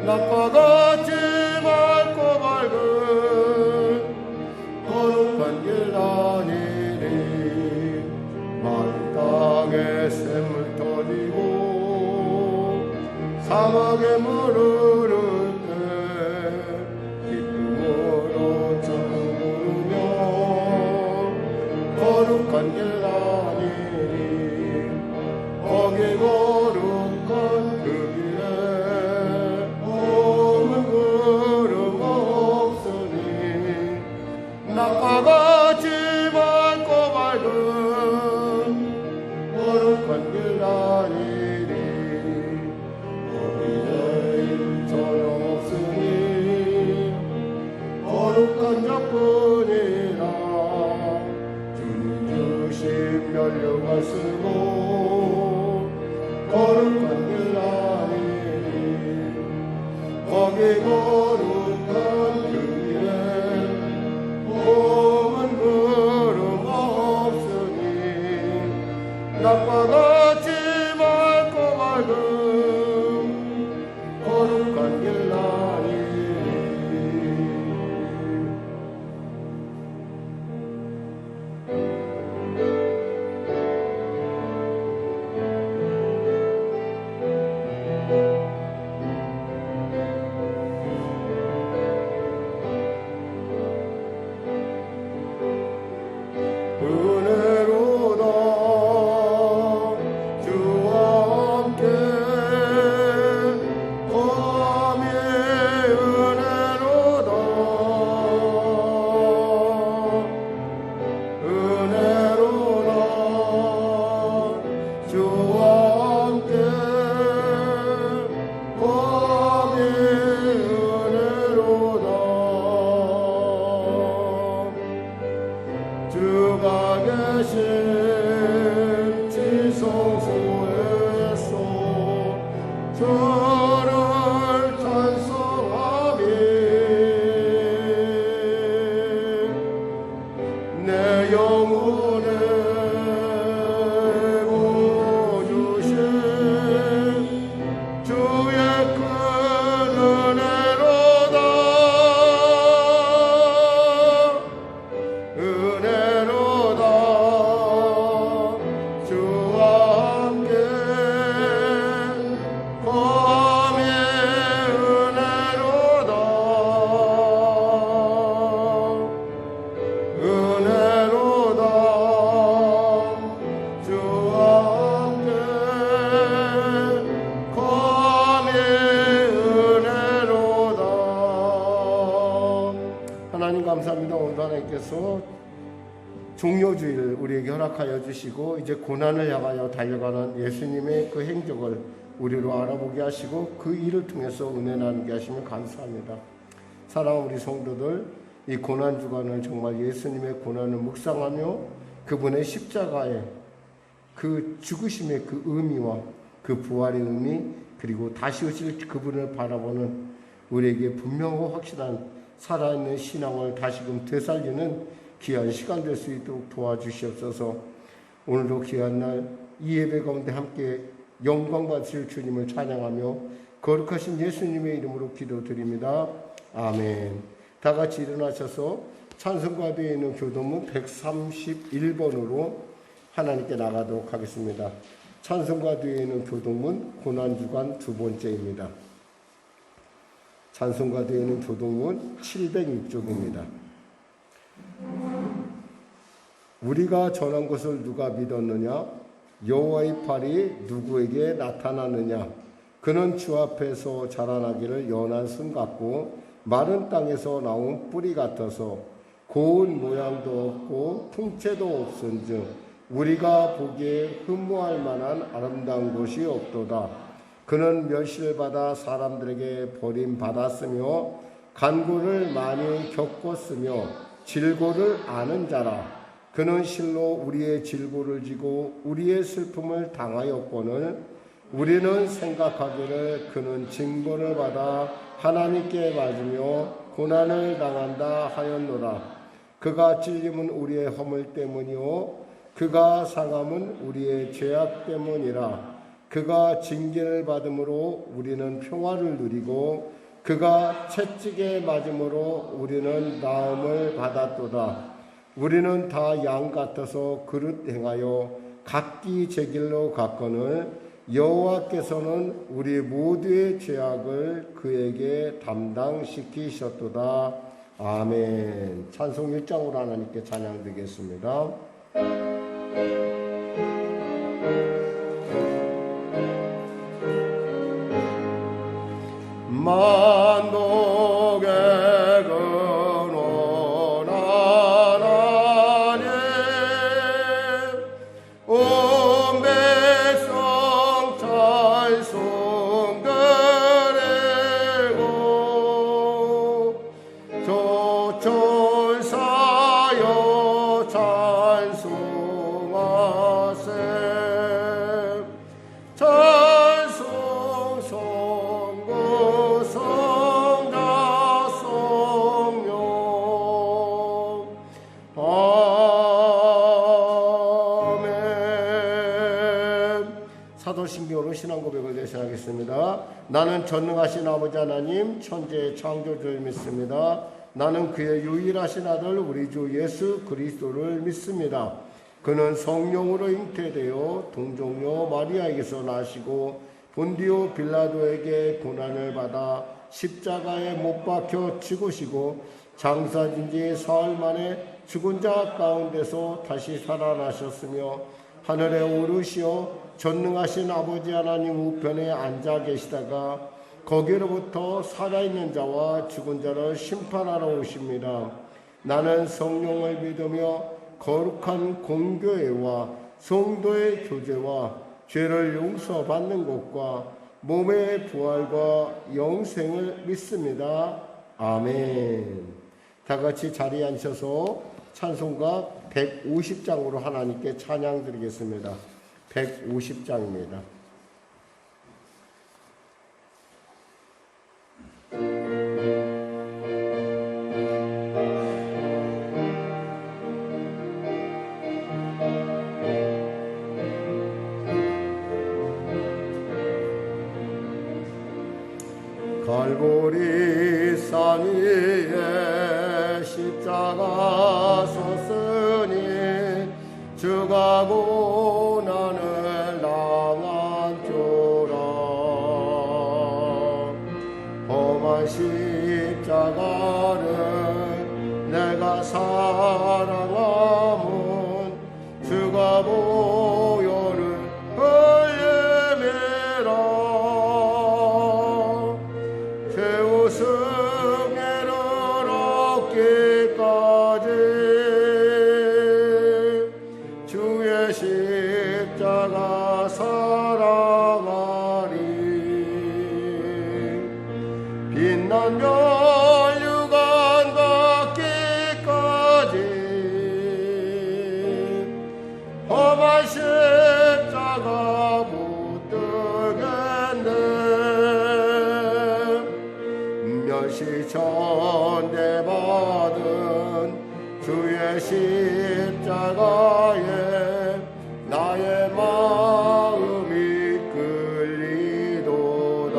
나빠가지 맑고 밝은 거룩한 길 다니리. 마른 땅에 샘을 터지고 사막에 물 흐를 때 기쁨으로 전부르며 거룩한 길 다니리. 거기 거룩한 그 길에 오는 구름 없으니 나빠가지 맑고 밝은 거룩한 길 다니리. 거기에 일 전혀 없으니 거룩한 자뿐이라. 주님 주신 면류관 쓰고 거룩한 길 다니리. 거기 거룩한 그 길에 오만 구름 없으니 나빠가지 맑고 밝은 거룩한 길 다니리. 은혜로다 주와 함께 범이 은혜로다. 은혜로다 주와 함께 범이 은혜로다. 주가 계신 지성소에서 주를 찬송하리. 내 영혼에 부어주신 주의 큰 은혜로다. 은혜로다 주와 함께 범이 은혜로다. 은혜로다 주와 함께 범이 은혜로다. 하나님 감사합니다. 오늘 하나님께서 종료주일 우리에게 허락하여 주시고 이제 고난을 향하여 달려가는 예수님의 그 행적을 우리로 알아보게 하시고 그 일을 통해서 은혜 나누게 하시면 감사합니다. 사랑하는 우리 성도들, 이 고난 주간을 정말 예수님의 고난을 묵상하며 그분의 십자가에 그 죽으심의 그 의미와 그 부활의 의미, 그리고 다시 오실 그분을 바라보는 우리에게 분명하고 확실한 살아있는 신앙을 다시금 되살리는 귀한 시간 될 수 있도록 도와주시옵소서. 오늘도 귀한 날 이 예배 가운데 함께 영광 받으실 주님을 찬양하며 거룩하신 예수님의 이름으로 기도드립니다. 아멘. 다 같이 일어나셔서 찬송가대에 있는 교도문 131번으로 하나님께 나가도록 하겠습니다. 찬송가대에 있는 교도문 고난주간 두 번째입니다. 찬송가대에 있는 교도문 706쪽입니다. 우리가 전한 것을 누가 믿었느냐? 여호와의 팔이 누구에게 나타나느냐? 그는 주 앞에서 자라나기를 연한 순 같고 마른 땅에서 나온 뿌리 같아서 고운 모양도 없고 풍채도 없은즉 우리가 보기에 흠모할 만한 아름다운 곳이 없도다. 그는 멸시를 받아 사람들에게 버림받았으며 간고를 많이 겪었으며 질고를 아는 자라. 그는 실로 우리의 질고를 지고 우리의 슬픔을 당하였거늘 우리는 생각하기를 그는 징벌을 받아 하나님께 맞으며 고난을 당한다 하였노라. 그가 찔림은 우리의 허물 때문이요 그가 상함은 우리의 죄악 때문이라. 그가 징계를 받음으로 우리는 평화를 누리고 그가 채찍에 맞음으로 우리는 나음을 받았도다. 우리는 다 양 같아서 그릇 행하여 각기 제 길로 갔거늘 여호와께서는 우리 모두의 죄악을 그에게 담당시키셨도다. 아멘. 찬송 1장으로 하나님께 찬양드리겠습니다. 만독의 근원 하나님 온 백성 찬송 드리고 조천 사여 찬송하세. 찬송 성고 성자 성령 아멘. 사도신경으로 신앙고백을 대신하겠습니다. 나는 전능하신 아버지 하나님 천지의 창조주를 믿습니다. 나는 그의 유일하신 아들 우리 주 예수 그리스도를 믿습니다. 그는 성령으로 잉태되어 동정녀 마리아에게서 나시고 본디오 빌라도에게 고난을 받아 십자가에 못 박혀 죽으시고 장사진 지 사흘 만에 죽은 자 가운데서 다시 살아나셨으며 하늘에 오르시어 전능하신 아버지 하나님 우편에 앉아 계시다가 거기로부터 살아있는 자와 죽은 자를 심판하러 오십니다. 나는 성령을 믿으며 거룩한 공교회와 성도의 교제와 죄를 용서받는 것과 몸의 부활과 영생을 믿습니다. 아멘. 다 같이 자리에 앉으셔서 찬송가 150장으로 하나님께 찬양 드리겠습니다. 150장입니다. 갈보리 산 위에 십자가 섰으니 주가 고난을 당한조라. 험한 십자가를 내가 사랑함은 주가 보혈을 흘리매라. 승리를 얻기까지 주의 십자가 사랑하리. 빛난 멸류관 받기까지 험하신 십자가에 나의 마음이 끌리도다.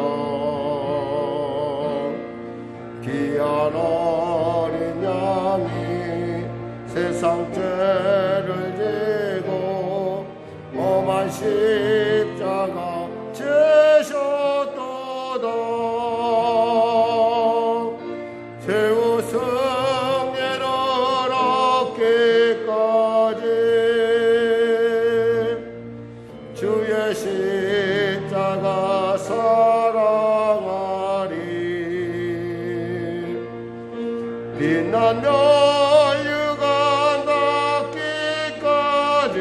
귀한 어린 양이 세상 죄를 지고 험한 십자가 지셨도다. 최후 승리를 얻기까지 주의 십자가 사랑하리. 빛난 멸류관 닿기까지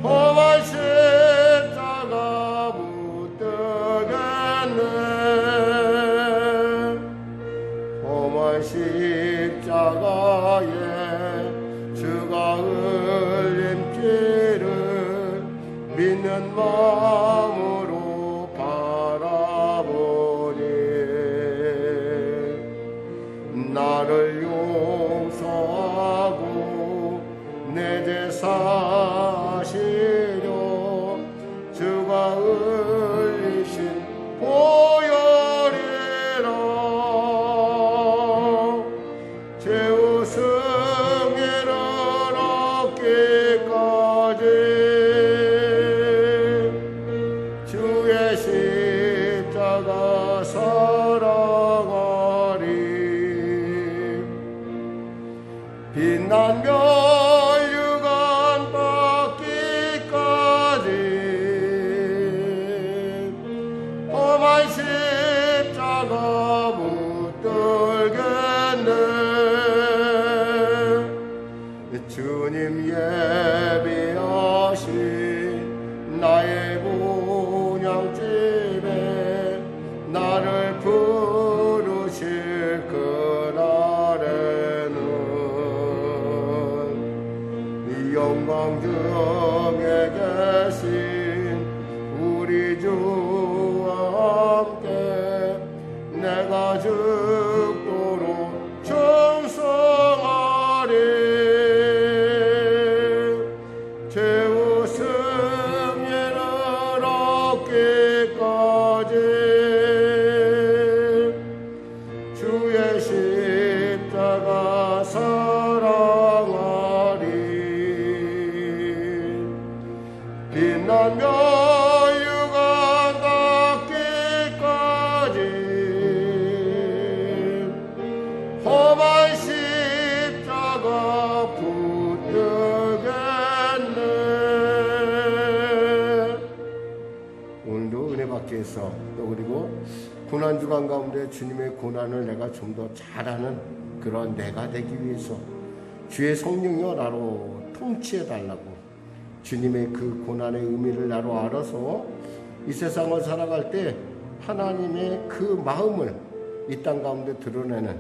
험한 십자가 붙들겠네. 험한 십자가에 주가 흘린 피를 믿는 마음으로 바라보니 나를 용서하고 내 죄 사시려 주가 흘리신 보혈이라. 최후 승리를 얻기까지 주의 십자가 사랑하리. 빛난 멸류관 닿기까지 험한 십자가 붙들겠네. 주님 예비하신 나의 본향집에 나를 부르실 그날에는 이 영광 중에 계신 우리 주와 함께 내가 죽도록 충성하리. 최후 승리를 얻기까지 주의 십자가 사랑하리. 빛난 멸류관 닿기까지 험한 십자가 붙들겠네. 오늘도 은혜 받기 위해서 또 그리고 고난주간 가운데 주님의 고난을 내가 좀 더 잘하는 그런 내가 되기 위해서 주의 성령이여 나로 통치해 달라고 주님의 그 고난의 의미를 나로 알아서 이 세상을 살아갈 때 하나님의 그 마음을 이 땅 가운데 드러내는,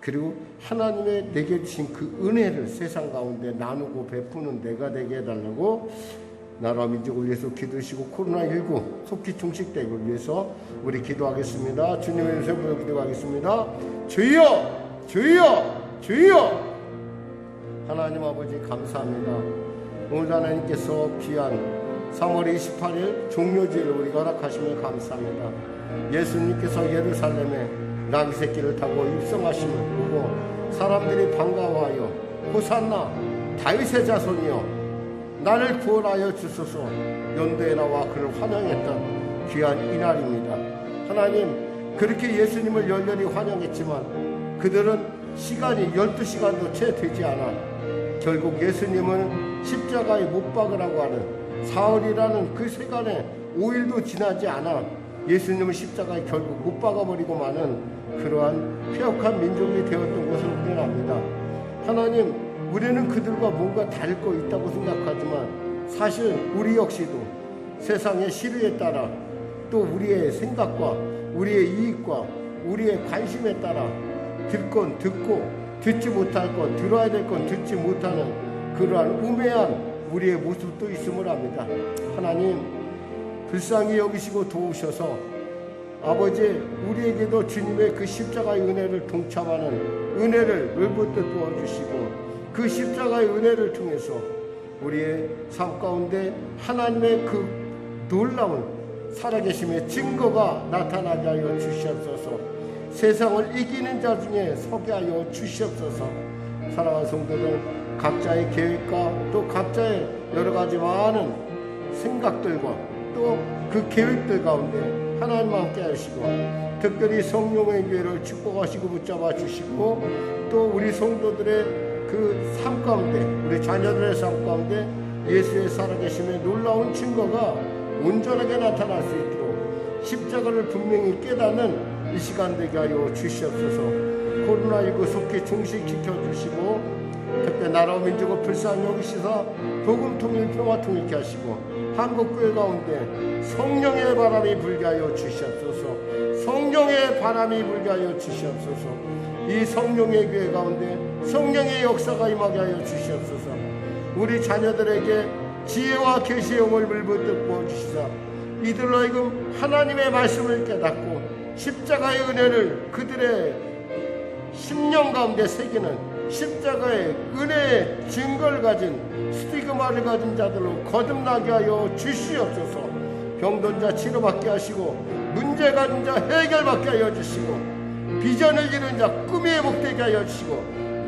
그리고 하나님의 내게 주신 그 은혜를 세상 가운데 나누고 베푸는 내가 되게 해달라고 나라 민족을 위해서 기도하시고 코로나19 속히 종식되기를 위해서 우리 기도하겠습니다. 주님의 이름으로 기도하겠습니다. 주여 주여 주여. 하나님 아버지 감사합니다. 오늘 하나님께서 귀한 3월 28일 종료주일을 우리가 허락하시며 감사합니다. 예수님께서 예루살렘에 나귀 새끼를 타고 입성하심을 보고 사람들이 반가워하여 호산나 다윗의 자손이여 나를 구원하여 주소서 연도에 나와 그를 환영했던 귀한 이날입니다. 하나님, 그렇게 예수님을 열렬히 환영했지만 그들은 시간이 12시간도 채 되지 않아 결국 예수님을 십자가에 못 박으라고 하는 사흘이라는 그 세간에 5일도 지나지 않아 예수님을 십자가에 결국 못 박아버리고 마는 그러한 폐역한 민족이 되었던 것을 우리는 압니다. 하나님, 우리는 그들과 뭔가 다를 거 있다고 생각하지만 사실 우리 역시도 세상의 시류에 따라 또 우리의 생각과 우리의 이익과 우리의 관심에 따라 들 건 듣고 듣지 못할 건 들어야 될 건 듣지 못하는 그러한 우매한 우리의 모습도 있음을 압니다. 하나님, 불쌍히 여기시고 도우셔서 아버지, 우리에게도 주님의 그 십자가의 은혜를 동참하는 은혜를 물붓듯 부어주시고, 그 십자가의 은혜를 통해서 우리의 삶 가운데 하나님의 그 놀라운 살아계심의 증거가 나타나게 하여 주시옵소서. 세상을 이기는 자 중에 서게 하여 주시옵소서. 사랑하는 성도들, 각자의 계획과 또 각자의 여러 가지 많은 생각들과 또 그 계획들 가운데 하나님 함께 하시고, 특별히 성령의 교회를 축복하시고 붙잡아 주시고, 또 우리 성도들의 그 삶 가운데, 우리 자녀들의 삶 가운데 예수의 살아계심의 놀라운 증거가 온전하게 나타날 수 있도록 십자가를 분명히 깨닫는 이 시간 되게 하여 주시옵소서. 코로나19 속히 종식시켜 주시고, 특히 나라와 민족을 불쌍히 여기시사 복음 통일, 평화 통일케 하시고, 한국교회 가운데 성령의 바람이 불게 하여 주시옵소서. 성령의 바람이 불게 하여 주시옵소서. 이 성령의 교회 가운데 성령의 역사가 임하게 하여 주시옵소서. 우리 자녀들에게 지혜와 계시의 영을 물붓듯 부어주시사 이들로 하여금 하나님의 말씀을 깨닫고 십자가의 은혜를 그들의 심령 가운데 새기는 십자가의 은혜의 증거를 가진 스티그마를 가진 자들로 거듭나게 하여 주시옵소서. 병든 자 치료받게 하시고, 문제 가진 자 해결받게 하여 주시고, 비전을 이룬 자 꿈이 회복되게 하여 주시고,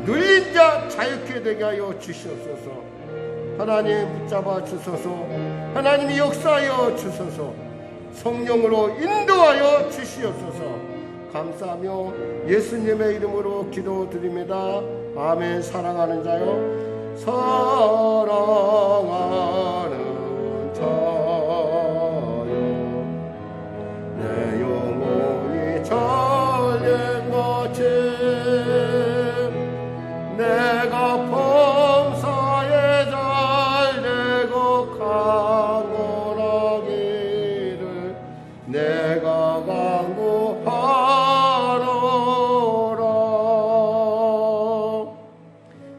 눌린 자 자유케 되게 하여 주시옵소서. 하나님 붙잡아 주소서. 하나님이 역사하여 주소서. 성령으로 인도하여 주시옵소서. 감사하며 예수님의 이름으로 기도드립니다. 아멘. 사랑하는 자요, 사랑하는 자요, 내 영혼이 전쟁같이 내가 범사에 잘되고 강건하기를 내가 강구하노라.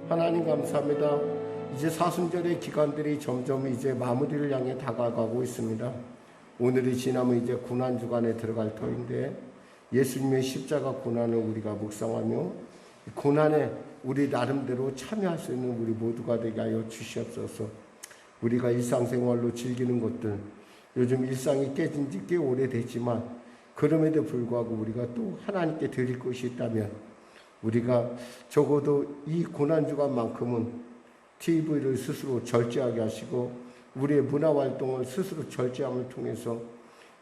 하나님 감사합니다. 이제 사순절의 기간들이 점점 이제 마무리를 향해 다가가고 있습니다. 오늘이 지나면 이제 고난주간에 들어갈 터인데, 예수님의 십자가 고난을 우리가 묵상하며 고난에 우리 나름대로 참여할 수 있는 우리 모두가 되게 하여 주시옵소서. 우리가 일상생활로 즐기는 것들, 요즘 일상이 깨진 지 꽤 오래됐지만 그럼에도 불구하고 우리가 또 하나님께 드릴 것이 있다면, 우리가 적어도 이 고난주간만큼은 TV를 스스로 절제하게 하시고 우리의 문화활동을 스스로 절제함을 통해서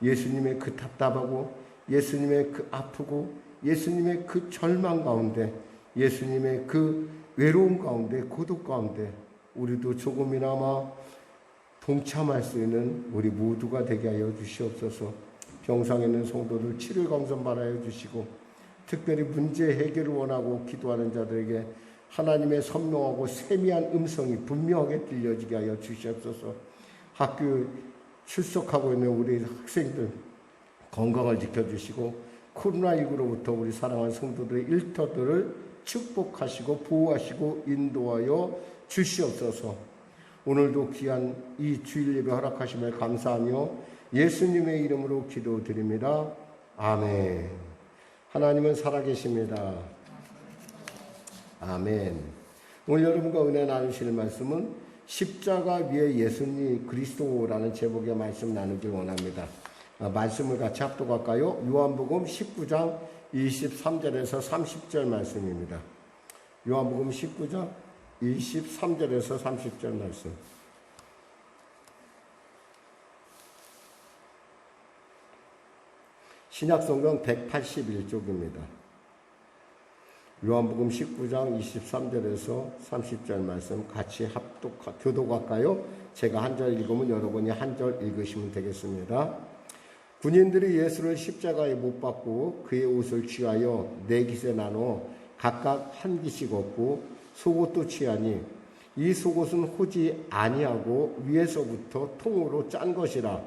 예수님의 그 답답하고 예수님의 그 아프고 예수님의 그 절망 가운데, 예수님의 그 외로움 가운데, 고독 가운데 우리도 조금이나마 동참할 수 있는 우리 모두가 되게 하여 주시옵소서. 병상에 있는 성도들 치료 감선 받아여 주시고, 특별히 문제 해결을 원하고 기도하는 자들에게 하나님의 선명하고 세미한 음성이 분명하게 들려지게 하여 주시옵소서. 학교 출석하고 있는 우리 학생들 건강을 지켜주시고, 코로나19로부터 우리 사랑하는 성도들의 일터들을 축복하시고 보호하시고 인도하여 주시옵소서. 오늘도 귀한 이 주일 예배 허락하심을 감사하며 예수님의 이름으로 기도드립니다. 아멘. 하나님은 살아계십니다. 아멘. 오늘 여러분과 은혜 나누실 말씀은 십자가 위에 예수님 그리스도라는 제목의 말씀 나누길 원합니다. 말씀을 같이 합독할까요? 요한복음 19장 23절에서 30절 말씀입니다. 요한복음 19장 23절에서 30절 말씀. 신약성경 181쪽입니다. 요한복음 19장 23절에서 30절 말씀 같이 교독할까요? 제가 한 절 읽으면 여러분이 한 절 읽으시면 되겠습니다. 군인들이 예수를 십자가에 못 박고 그의 옷을 취하여 네 깃에 나눠 각각 한 깃씩 얻고 속옷도 취하니 이 속옷은 호지 아니하고 위에서부터 통으로 짠 것이라.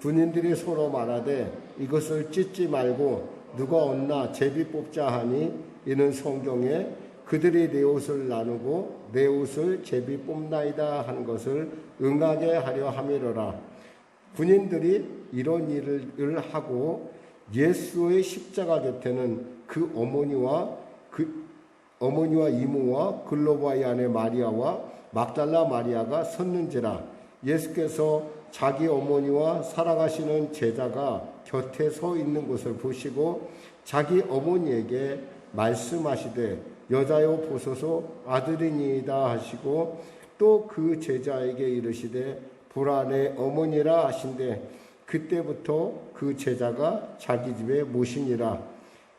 군인들이 서로 말하되 이것을 찢지 말고 누가 얻나 제비 뽑자 하니 이는 성경에 그들이 내 옷을 나누고 내 옷을 제비 뽑나이다 한 것을 응하게 하려 함이로라. 군인들이 이런 일을 하고 예수의 십자가 곁에는 어머니와 이모와 글로바의 아내 마리아와 막달라 마리아가 섰는지라. 예수께서 자기 어머니와 사랑하시는 제자가 곁에 서 있는 것을 보시고 자기 어머니에게 말씀하시되 여자여 보소서 아들이니이다 하시고 또 그 제자에게 이르시되 보라 내 어머니라 하신대 그때부터 그 제자가 자기 집에 모시니라.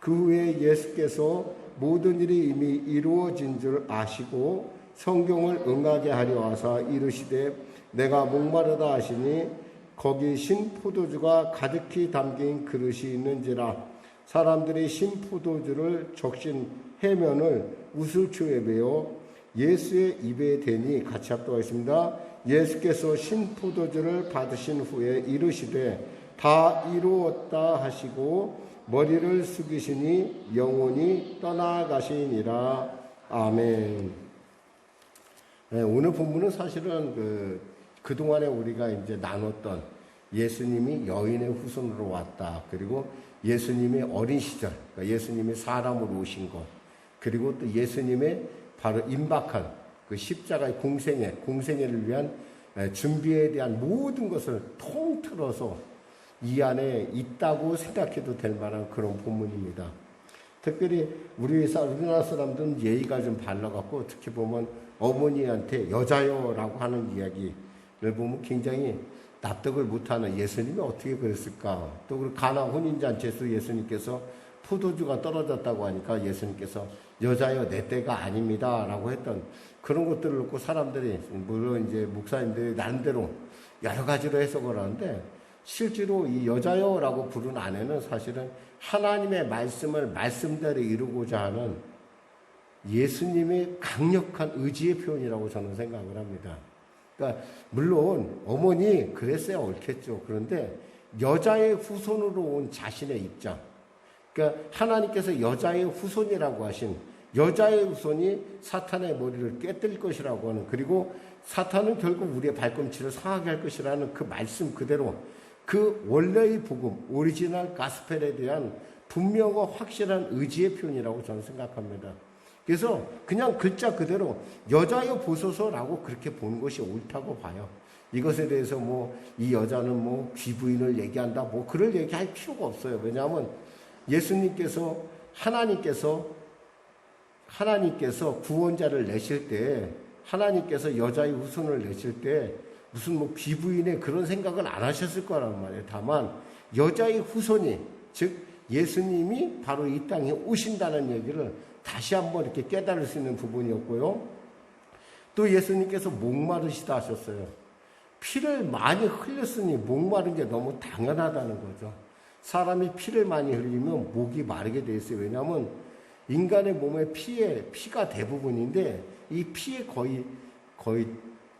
그 후에 예수께서 모든 일이 이미 이루어진 줄 아시고 성경을 응하게 하려 하사 이르시되 내가 목마르다 하시니 거기 신포도주가 가득히 담긴 그릇이 있는지라. 사람들이 신포도주를 적신 해면을 우슬초에 베어 예수의 입에 대니 같이 합독하겠습니다. 예수께서 신포도주를 받으신 후에 이르시되 다 이루었다 하시고 머리를 숙이시니 영혼이 떠나가시니라. 아멘. 네, 오늘 본문은 사실은 그동안에 우리가 이제 나눴던 예수님이 여인의 후손으로 왔다. 그리고 예수님의 어린 시절, 그러니까 예수님이 사람으로 오신 것, 그리고 또 예수님의 바로 임박한 그 십자가의 공생애를 위한 준비에 대한 모든 것을 통틀어서 이 안에 있다고 생각해도 될 만한 그런 본문입니다. 특별히 우리나라 사람들은 예의가 좀 발라갖고 특히 보면 어머니한테 여자요라고 하는 이야기를 보면 굉장히 납득을 못하는 예수님이 어떻게 그랬을까. 또 가나 혼인잔치에서 예수님께서 포도주가 떨어졌다고 하니까 예수님께서 여자여 내 때가 아닙니다 라고 했던 그런 것들을 놓고 사람들이 물론 이제 목사님들이 나름대로 여러 가지로 해석을 하는데 실제로 이 여자여라고 부른 안에는 사실은 하나님의 말씀을 말씀대로 이루고자 하는 예수님의 강력한 의지의 표현이라고 저는 생각을 합니다. 그러니까 물론 어머니 그랬어야 옳겠죠. 그런데 여자의 후손으로 온 자신의 입장, 그러니까 하나님께서 여자의 후손이라고 하신 여자의 후손이 사탄의 머리를 깨뜨릴 것이라고 하는, 그리고 사탄은 결국 우리의 발꿈치를 상하게 할 것이라는 그 말씀 그대로 그 원래의 복음, 오리지널 가스펠에 대한 분명하고 확실한 의지의 표현이라고 저는 생각합니다. 그래서 그냥 글자 그대로 여자여 보소서라고 그렇게 보는 것이 옳다고 봐요. 이것에 대해서 이 여자는 귀부인을 얘기한다, 그럴 얘기할 필요가 없어요. 왜냐하면 예수님께서 하나님께서 구원자를 내실 때, 하나님께서 여자의 후손을 내실 때 무슨 귀부인의 그런 생각은 안 하셨을 거란 말이에요. 다만 여자의 후손이, 즉 예수님이 바로 이 땅에 오신다는 얘기를 다시 한번 이렇게 깨달을 수 있는 부분이었고요. 또 예수님께서 목마르시다 하셨어요. 피를 많이 흘렸으니 목마른 게 너무 당연하다는 거죠. 사람이 피를 많이 흘리면 목이 마르게 돼 있어요. 왜냐하면 인간의 몸에 피가 대부분인데 이 피의 거의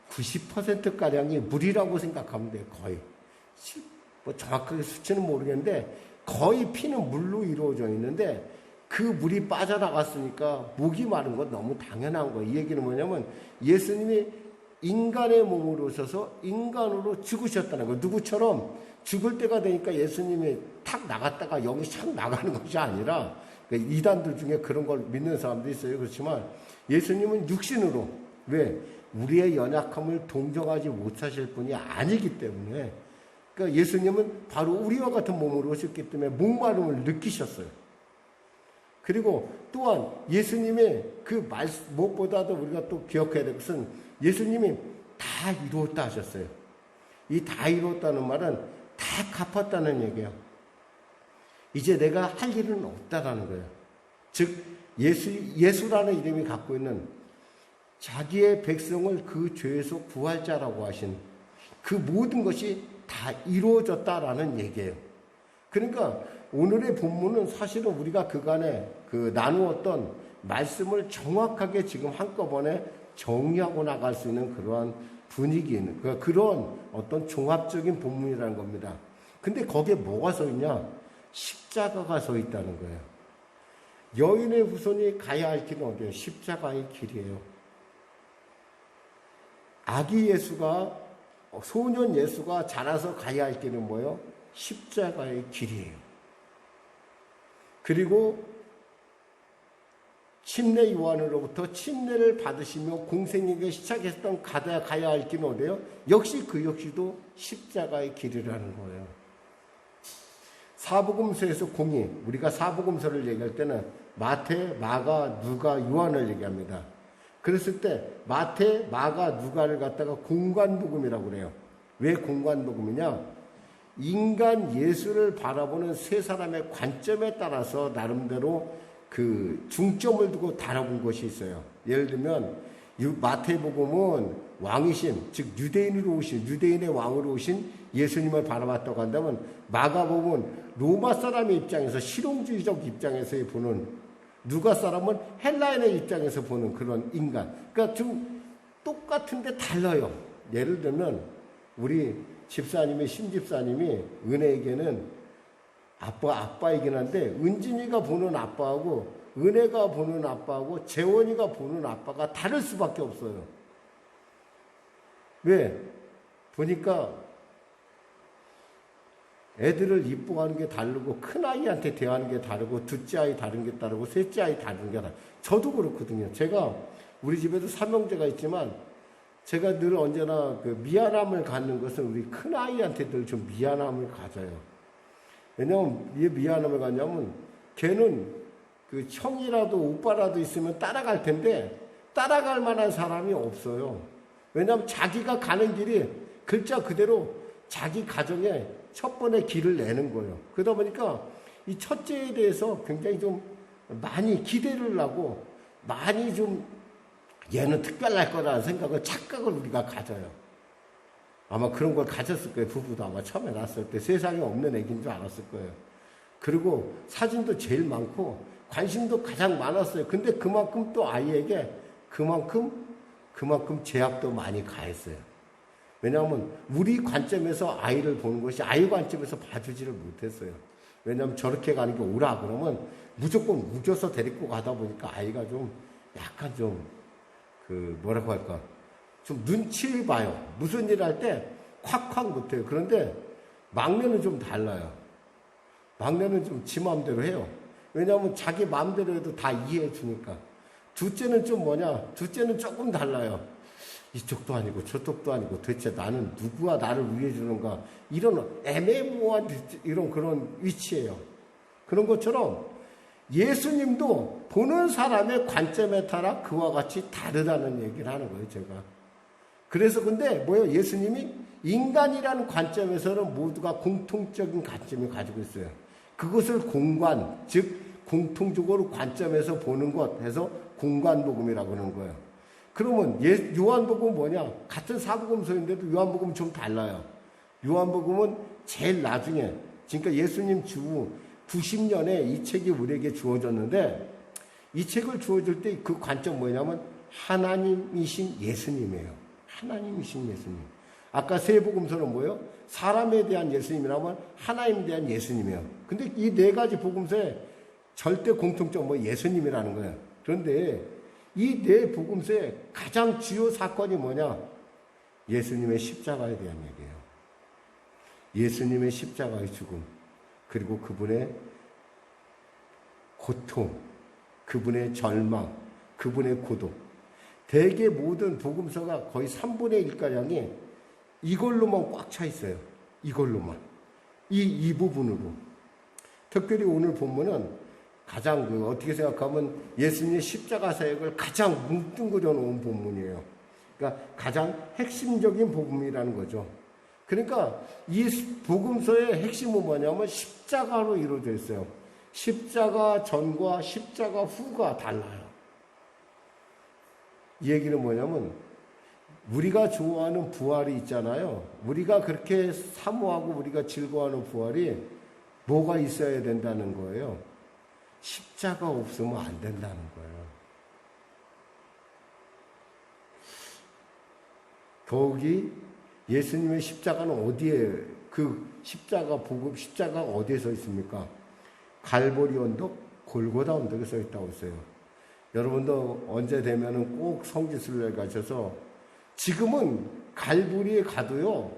90%가량이 물이라고 생각하면 돼요. 거의. 정확하게 수치는 모르겠는데 거의 피는 물로 이루어져 있는데 그 물이 빠져나갔으니까 목이 마른 건 너무 당연한 거예요. 이 얘기는 뭐냐면 예수님이 인간의 몸으로 오셔서 인간으로 죽으셨다는 거예요. 누구처럼 죽을 때가 되니까 예수님이 탁 나갔다가 여기 샥 나가는 것이 아니라, 이단들 중에 그런 걸 믿는 사람도 있어요. 그렇지만 예수님은 육신으로, 왜? 우리의 연약함을 동정하지 못하실 분이 아니기 때문에, 그러니까 예수님은 바로 우리와 같은 몸으로 오셨기 때문에 목마름을 느끼셨어요. 그리고 또한 예수님의 그 말씀, 무엇보다도 우리가 또 기억해야 될 것은 예수님이 다 이루었다 하셨어요. 이 다 이루었다는 말은 다 갚았다는 얘기예요. 이제 내가 할 일은 없다라는 거예요. 즉 예수라는 이름이 갖고 있는 자기의 백성을 그 죄에서 구할 자라고 하신 그 모든 것이 다 이루어졌다라는 얘기예요. 그러니까 오늘의 본문은 사실은 우리가 그간에 나누었던 말씀을 정확하게 지금 한꺼번에 정리하고 나갈 수 있는 그러한 분위기는, 그런 어떤 종합적인 본문이라는 겁니다. 근데 거기에 뭐가 서 있냐? 십자가가 서 있다는 거예요. 여인의 후손이 가야 할 길은 어디예요? 십자가의 길이에요. 아기 예수가, 소년 예수가 자라서 가야 할 길은 뭐예요? 십자가의 길이에요. 그리고 침례 요한으로부터 침례를 받으시며 공생에게 시작했던 가야 할 길은 어디예요? 역시 그 역시도 십자가의 길이라는 거예요. 사복음서에서 공이, 우리가 사복음서를 얘기할 때는 마태, 마가, 누가, 요한을 얘기합니다. 그랬을 때 마태, 마가, 누가를 갖다가 공관복음이라고 그래요. 왜 공관복음이냐? 인간 예수를 바라보는 세 사람의 관점에 따라서 나름대로 그 중점을 두고 다뤄본 것이 있어요. 예를 들면 마태복음은 왕이신, 즉 유대인으로 오신, 유대인의 왕으로 오신 예수님을 바라봤다고 한다면, 마가복음은 로마 사람의 입장에서 실용주의적 입장에서 보는, 누가 사람은 헬라인의 입장에서 보는 그런 인간. 그러니까 좀 똑같은데 달라요. 예를 들면 우리 집사님의 심집사님이 은혜에게는 아빠이긴 한데, 은진이가 보는 아빠하고 은혜가 보는 아빠하고 재원이가 보는 아빠가 다를 수밖에 없어요. 왜? 보니까 애들을 이뻐하는 게 다르고, 큰아이한테 대하는 게 다르고, 둘째 아이 다른 게 다르고, 셋째 아이 다른 게 다르고. 저도 그렇거든요. 제가 우리 집에도 삼형제가 있지만 제가 늘 언제나 그 미안함을 갖는 것은 우리 큰아이한테 늘 좀 미안함을 가져요. 왜냐면 왜 미안함을 갖냐면, 걔는 그 형이라도 오빠라도 있으면 따라갈 텐데 따라갈 만한 사람이 없어요. 왜냐면 자기가 가는 길이 글자 그대로 자기 가정에 첫 번의 길을 내는 거예요. 그러다 보니까 이 첫째에 대해서 굉장히 좀 많이 기대를 하고, 많이 좀 얘는 특별할 거라는 생각을, 착각을 우리가 가져요. 아마 그런 걸 가졌을 거예요. 부부도 아마 처음에 낳았을 때 세상에 없는 애기인 줄 알았을 거예요. 그리고 사진도 제일 많고 관심도 가장 많았어요. 근데 그만큼 또 아이에게 그만큼 제약도 많이 가했어요. 왜냐하면 우리 관점에서 아이를 보는 것이 아이 관점에서 봐주지를 못했어요. 왜냐하면 저렇게 가는 게 오라 그러면 무조건 우겨서 데리고 가다 보니까 아이가 좀 약간 좀 뭐라고 할까, 좀 눈치를 봐요. 무슨 일 할 때 콱콱 못해요. 그런데 막내는 좀 달라요. 막내는 좀 지 마음대로 해요. 왜냐하면 자기 마음대로 해도 다 이해해 주니까. 둘째는 좀 둘째는 조금 달라요. 이쪽도 아니고 저쪽도 아니고 도대체 나는 누구와 나를 위해 주는가, 이런 애매모호한 이런 그런 위치예요. 그런 것처럼 예수님도 보는 사람의 관점에 따라 그와 같이 다르다는 얘기를 하는 거예요, 제가. 그래서 근데 예수님이 인간이라는 관점에서는 모두가 공통적인 관점을 가지고 있어요. 그것을 공관, 즉 공통적으로 관점에서 보는 것 해서 공관복음이라고 하는 거예요. 그러면 요한복음은 같은 사복음서인데도 요한복음은 좀 달라요. 요한복음은 제일 나중에, 그러니까 예수님 주 90년에 이 책이 우리에게 주어졌는데, 이 책을 주어질 때 그 관점 뭐냐면 하나님이신 예수님이에요. 하나님이신 예수님. 아까 세 복음서는 사람에 대한 예수님이라면 하나님에 대한 예수님이에요. 근데 이 네 가지 복음서에 절대 공통점 예수님이라는 거예요. 그런데 이 네 복음서의 가장 주요 사건이 예수님의 십자가에 대한 얘기예요. 예수님의 십자가의 죽음, 그리고 그분의 고통, 그분의 절망, 그분의 고독. 대개 모든 복음서가 거의 3분의 1가량이 이걸로만 꽉 차 있어요. 이걸로만. 이 부분으로. 특별히 오늘 본문은 가장 어떻게 생각하면 예수님의 십자가 사역을 가장 뭉뚱그려 놓은 본문이에요. 그러니까 가장 핵심적인 복음이라는 거죠. 그러니까 이 복음서의 핵심은 뭐냐면 십자가로 이루어져 있어요. 십자가 전과 십자가 후가 달라요. 이 얘기는 뭐냐면 우리가 좋아하는 부활이 있잖아요. 우리가 그렇게 사모하고 우리가 즐거워하는 부활이 뭐가 있어야 된다는 거예요. 십자가 없으면 안 된다는 거예요. 더욱이 예수님의 십자가는 어디에, 그 십자가 복음, 십자가가 어디에 서 있습니까? 갈보리 언덕, 골고다 언덕에 서 있다고 했어요. 여러분도 언제 되면은 꼭 성지순례 가셔서, 지금은 갈보리에 가도요,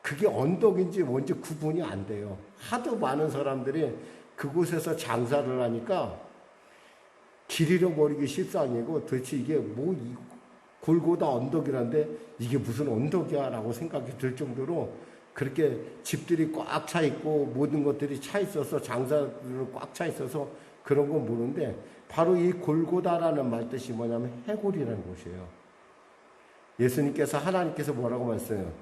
그게 언덕인지 뭔지 구분이 안 돼요. 하도 많은 사람들이 그곳에서 장사를 하니까 길 잃어버리기 십상이고 도대체 이게 뭐 골고다 언덕이란데 이게 무슨 언덕이야 라고 생각이 들 정도로 그렇게 집들이 꽉 차 있고 모든 것들이 차 있어서 장사들은 꽉 차 있어서 그런 건 모르는데 바로 이 골고다라는 말 뜻이 뭐냐면 해골이라는 곳이에요. 예수님께서 하나님께서 뭐라고 말씀해요?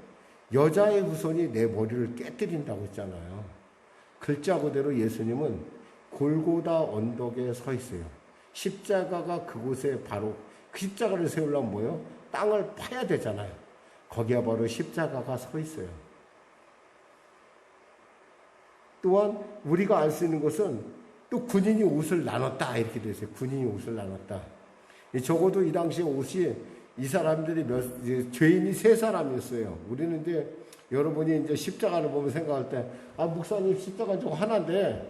여자의 후손이 내 머리를 깨뜨린다고 했잖아요. 글자 그대로 예수님은 골고다 언덕에 서 있어요. 십자가가 그곳에 바로 그 십자가를 세우려면 뭐예요? 땅을 파야 되잖아요. 거기에 바로 십자가가 서 있어요. 또한 우리가 알 수 있는 것은 또 군인이 옷을 나눴다 이렇게 되어 있어요. 군인이 옷을 나눴다. 적어도 이 당시에 옷이 이 사람들이 죄인이 3사람이었어요. 우리는 이제 여러분이 이제 십자가를 보면 생각할 때, 목사님 십자가 좀 하나인데,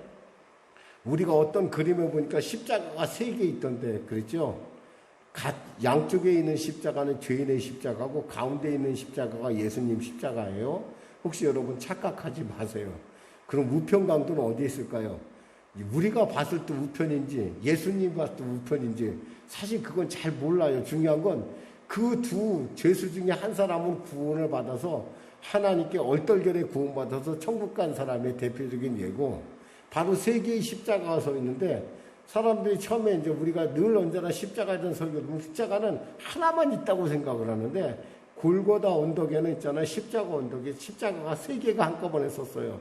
우리가 어떤 그림을 보니까 십자가가 3개 있던데, 그랬죠? 양쪽에 있는 십자가는 죄인의 십자가고, 가운데 있는 십자가가 예수님 십자가예요. 혹시 여러분 착각하지 마세요. 그럼 우편강도는 어디에 있을까요? 우리가 봤을 때 우편인지, 예수님 봤을 때 우편인지, 사실 그건 잘 몰라요. 중요한 건, 그 두 죄수 중에 한 사람은 구원을 받아서 하나님께 얼떨결에 구원받아서 천국 간 사람의 대표적인 예고, 바로 3개의 십자가가 서 있는데, 사람들이 처음에 이제 우리가 늘 언제나 십자가에 대한 설교를 하면 십자가는 하나만 있다고 생각을 하는데, 골고다 언덕에는 있잖아요. 십자가 언덕에 십자가가 3개가 한꺼번에 섰어요.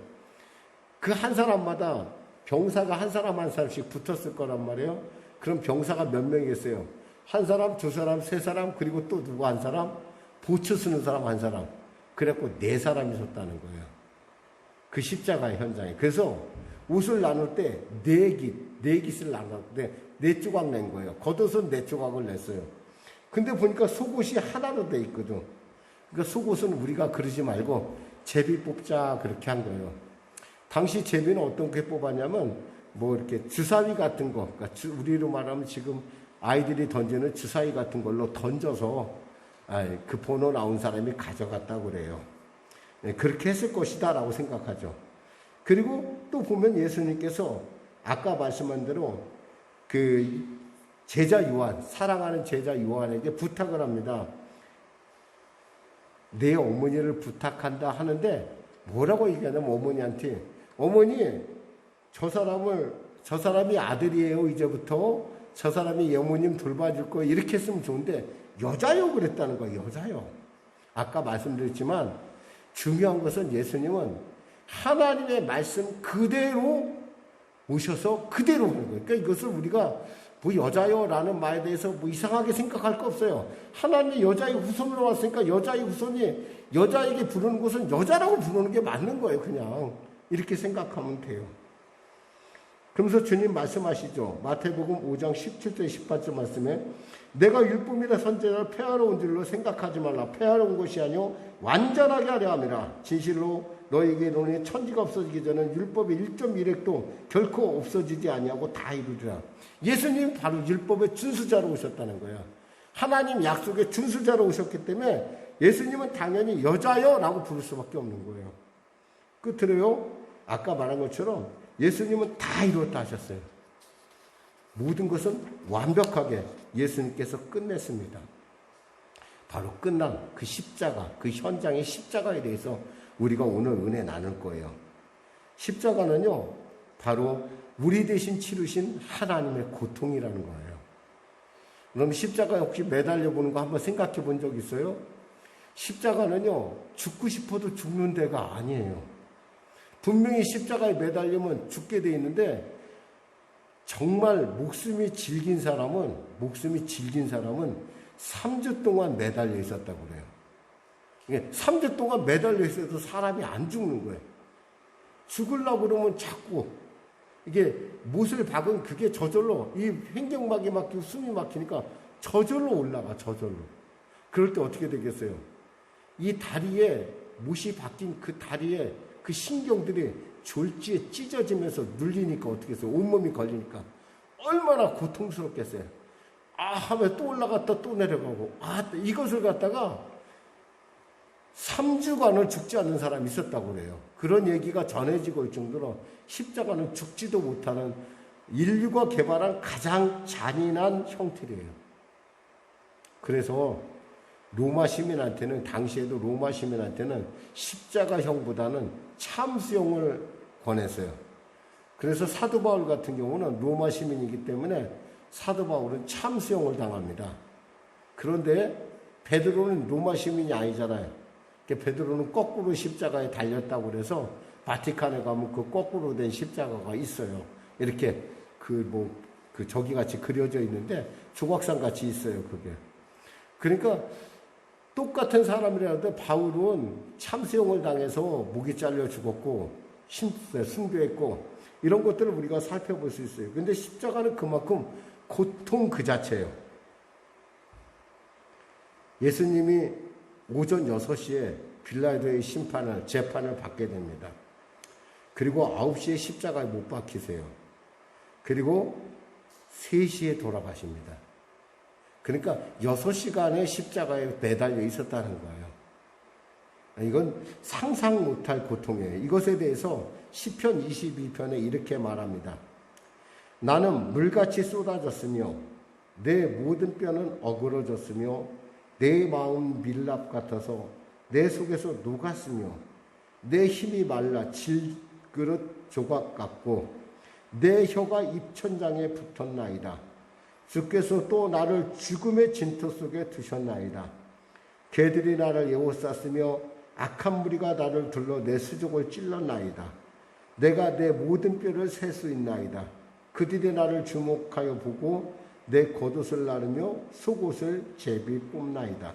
그 한 사람마다 병사가 한 사람 한 사람씩 붙었을 거란 말이에요. 그럼 병사가 몇 명이겠어요? 한 사람, 2사람, 3사람, 그리고 또 누구 한 사람? 보초 쓰는 사람 한 사람. 그래갖고 4사람이 섰다는 거예요. 그 십자가의 현장에. 그래서 옷을 나눌 때 4깃을 나눴는데 4조각 낸 거예요. 겉옷은 4조각을 냈어요. 근데 보니까 속옷이 하나로 돼 있거든. 그러니까 속옷은 우리가 그러지 말고 제비 뽑자 그렇게 한 거예요. 당시 제비는 어떻게 뽑았냐면 뭐 이렇게 주사위 같은 거, 그러니까 우리로 말하면 지금 아이들이 던지는 주사위 같은 걸로 던져서 그 번호 나온 사람이 가져갔다고 그래요. 그렇게 했을 것이다 라고 생각하죠. 그리고 또 보면 예수님께서 아까 말씀한 대로 그 제자 요한, 사랑하는 제자 요한에게 부탁을 합니다. 내 어머니를 부탁한다 하는데 뭐라고 얘기하냐면 어머니한테, 어머니 저 사람이 아들이에요. 이제부터 저 사람이 어머님 돌봐줄 거예요. 이렇게 했으면 좋은데 여자요 그랬다는 거예요. 여자요. 아까 말씀드렸지만 중요한 것은 예수님은 하나님의 말씀 그대로 오셔서 그대로 하는 거예요. 그러니까 이것을 우리가 뭐 여자요라는 말에 대해서 뭐 이상하게 생각할 거 없어요. 하나님의 여자의 후손으로 왔으니까 여자의 후손이 여자에게 부르는 것은 여자라고 부르는 게 맞는 거예요. 그냥 이렇게 생각하면 돼요. 그러면서 주님 말씀하시죠. 마태복음 5장 17절 18절 말씀에 내가 율법이나 선지자를 폐하러 온 줄로 생각하지 말라. 폐하러 온 것이 아니오 완전하게 하려 함이라. 진실로 너에게 이르노니 천지가 없어지기 전에 율법의 1.1획도 결코 없어지지 아니하고 다 이루리라. 예수님 바로 율법의 준수자로 오셨다는 거예요. 하나님 약속의 준수자로 오셨기 때문에 예수님은 당연히 여자요 라고 부를 수밖에 없는 거예요. 끝으로요, 아까 말한 것처럼 예수님은 다 이루었다 하셨어요. 모든 것은 완벽하게 예수님께서 끝냈습니다. 바로 끝난 그 십자가, 그 현장의 십자가에 대해서 우리가 오늘 은혜 나눌 거예요. 십자가는요, 바로 우리 대신 치르신 하나님의 고통이라는 거예요. 그럼 십자가에 혹시 매달려 보는 거 한번 생각해 본 적 있어요? 십자가는요, 죽고 싶어도 죽는 데가 아니에요. 분명히 십자가에 매달리면 죽게 돼 있는데 정말 목숨이 질긴 사람은 3주 동안 매달려 있었다고 그래요. 3주 동안 매달려 있어도 사람이 안 죽는 거예요. 죽으려고 그러면 자꾸 이게 못을 박은 그게 저절로 이 횡격막이 막히고 숨이 막히니까 저절로 올라가, 저절로. 그럴 때 어떻게 되겠어요? 이 다리에 못이 박힌 그 다리에 그 신경들이 졸지에 찢어지면서 눌리니까 어떻게 했어요? 온몸이 걸리니까 얼마나 고통스럽겠어요. 하면 또 올라갔다 또 내려가고 이것을 갖다가 3주간을 죽지 않는 사람이 있었다고 그래요. 그런 얘기가 전해지고 있을 정도로 십자가는 죽지도 못하는 인류가 개발한 가장 잔인한 형태래요. 그래서 로마 시민한테는, 당시에도 로마 시민한테는 십자가형보다는 참수형을 권했어요. 그래서 사도 바울 같은 경우는 로마 시민이기 때문에 사도 바울은 참수형을 당합니다. 그런데 베드로는 로마 시민이 아니잖아요. 베드로는 거꾸로 십자가에 달렸다고 그래서 바티칸에 가면 그 거꾸로 된 십자가가 있어요. 이렇게 저기 같이 그려져 있는데 조각상 같이 있어요, 그게. 그러니까 똑같은 사람이라도 바울은 참수형을 당해서 목이 잘려 죽었고 순교했고 이런 것들을 우리가 살펴볼 수 있어요. 근데 십자가는 그만큼 고통 그 자체예요. 예수님이 오전 6시에 빌라도의 재판을 받게 됩니다. 그리고 9시에 십자가에 못 박히세요. 그리고 3시에 돌아가십니다. 그러니까 6시간의 십자가에 매달려 있었다는 거예요. 이건 상상 못할 고통이에요. 이것에 대해서 시편 22편에 이렇게 말합니다. 나는 물같이 쏟아졌으며 내 모든 뼈는 어그러졌으며 내 마음 밀랍 같아서 내 속에서 녹았으며 내 힘이 말라 질그릇 조각 같고 내 혀가 입천장에 붙었나이다. 주께서 또 나를 죽음의 진토 속에 두셨나이다. 개들이 나를 에워쌌으며 악한 무리가 나를 둘러 내 수족을 찔렀나이다. 내가 내 모든 뼈를 셀 수 있나이다. 그들이 나를 주목하여 보고 내 겉옷을 나르며 속옷을 제비 뽑나이다.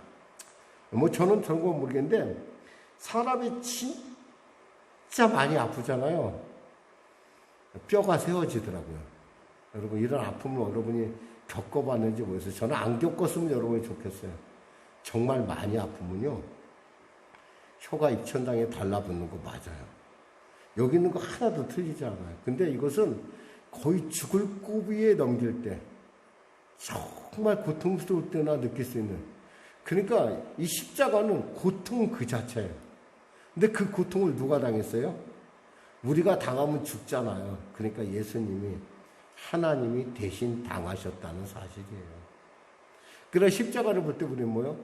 저는 저런 건 모르겠는데 사람이 진짜 많이 아프잖아요. 뼈가 세워지더라고요. 여러분 이런 아픔을 여러분이 겪어봤는지 모르겠어요. 저는 안 겪었으면 여러분이 좋겠어요. 정말 많이 아프면요. 혀가 입천장에 달라붙는 거 맞아요. 여기 있는 거 하나도 틀리지 않아요. 근데 이것은 거의 죽을 고비에 넘길 때 정말 고통스러울 때나 느낄 수 있는, 그러니까 이 십자가는 고통 그 자체예요. 근데 그 고통을 누가 당했어요? 우리가 당하면 죽잖아요. 그러니까 예수님이, 하나님이 대신 당하셨다는 사실이에요. 그래서 십자가를 볼 때 우리는 뭐요?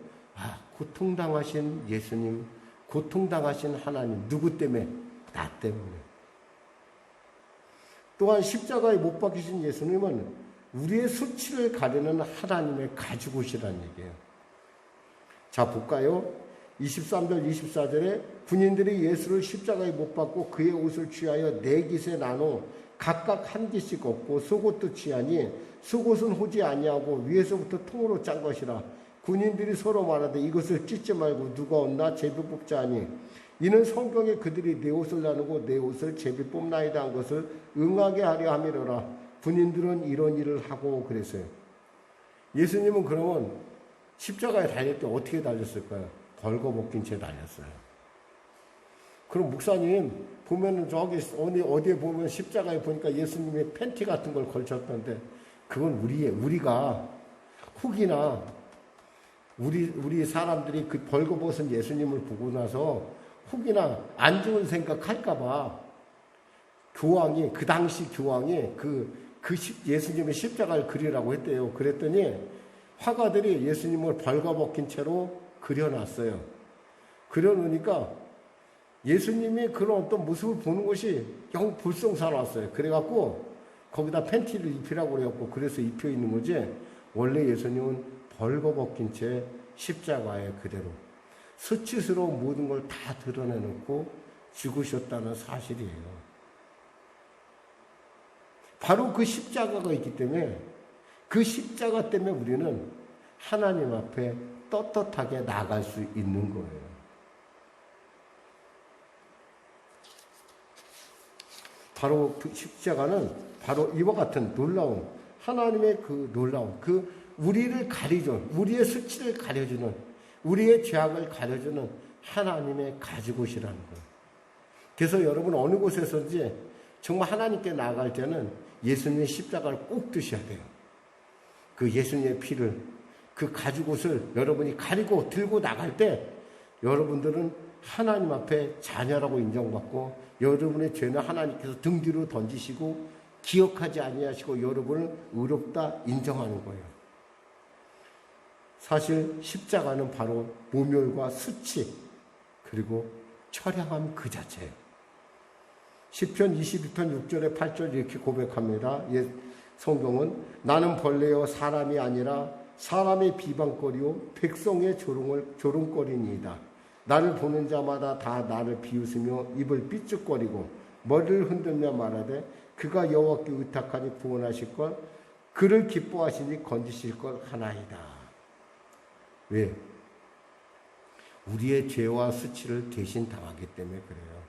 고통당하신 예수님, 고통당하신 하나님, 누구 때문에? 나 때문에. 또한 십자가에 못 박히신 예수님은 우리의 수치를 가리는 하나님의 가죽옷이라는 얘기예요. 자, 볼까요? 23절, 24절에 군인들이 예수를 십자가에 못 박고 그의 옷을 취하여 4깃에 나눠 각각 한 깃씩 얻고 속옷도 취하니 속옷은 호지 아니하고 위에서부터 통으로 짠 것이라. 군인들이 서로 말하되 이것을 찢지 말고 누가 얻나 제비 뽑자 하니 이는 성경에 그들이 내 옷을 나누고 내 옷을 제비 뽑나이다 한 것을 응하게 하려 함이로라. 군인들은 이런 일을 하고 그랬어요. 예수님은 그러면 십자가에 달릴 때 어떻게 달렸을까요? 벌거벗긴 채 달렸어요. 그럼 목사님 보면은 저기 어디에 보면 십자가에 보니까 예수님의 팬티 같은 걸 걸쳤던데 그건 우리가 혹이나 우리 사람들이 그 벌거벗은 예수님을 보고 나서 혹이나 안 좋은 생각할까봐 교황이, 그 당시 교황이 예수님의 십자가를 그리라고 했대요. 그랬더니 화가들이 예수님을 벌거벗긴 채로 그려놨어요. 그려놓으니까 예수님이 그런 어떤 모습을 보는 것이 영 불성사나웠어요. 그래갖고 거기다 팬티를 입히라고 그래갖고 그래서 입혀 있는 거지. 원래 예수님은 벌거벗긴 채 십자가에 그대로 수치스러운 모든 걸 다 드러내놓고 죽으셨다는 사실이에요. 바로 그 십자가가 있기 때문에 그 십자가 때문에 우리는 하나님 앞에 떳떳하게 나갈 수 있는 거예요. 바로 그 십자가는 바로 이와 같은 놀라운 하나님의 그 놀라운 우리를 가리준, 우리의 수치를 가려주는, 우리의 죄악을 가려주는 하나님의 가죽옷이라는 거예요. 그래서 여러분 어느 곳에서든지 정말 하나님께 나아갈 때는 예수님의 십자가를 꼭 드셔야 돼요. 그 예수님의 피를, 그 가죽옷을 여러분이 가리고 들고 나갈 때 여러분들은 하나님 앞에 자녀라고 인정받고 여러분의 죄는 하나님께서 등 뒤로 던지시고 기억하지 아니하시고 여러분을 의롭다 인정하는 거예요. 사실 십자가는 바로 모멸과 수치 그리고 처량함 그 자체예요. 시편 22편 6절에 8절 이렇게 고백합니다. 성경은 나는 벌레요 사람이 아니라 사람의 비방거리요 백성의 조롱거리니이다. 나를 보는 자마다 다 나를 비웃으며 입을 삐죽거리고 머리를 흔들며 말하되 그가 여호와께 의탁하니 구원하실 것 그를 기뻐하시니 건지실 것 하나이다. 왜? 우리의 죄와 수치를 대신 당하기 때문에 그래요.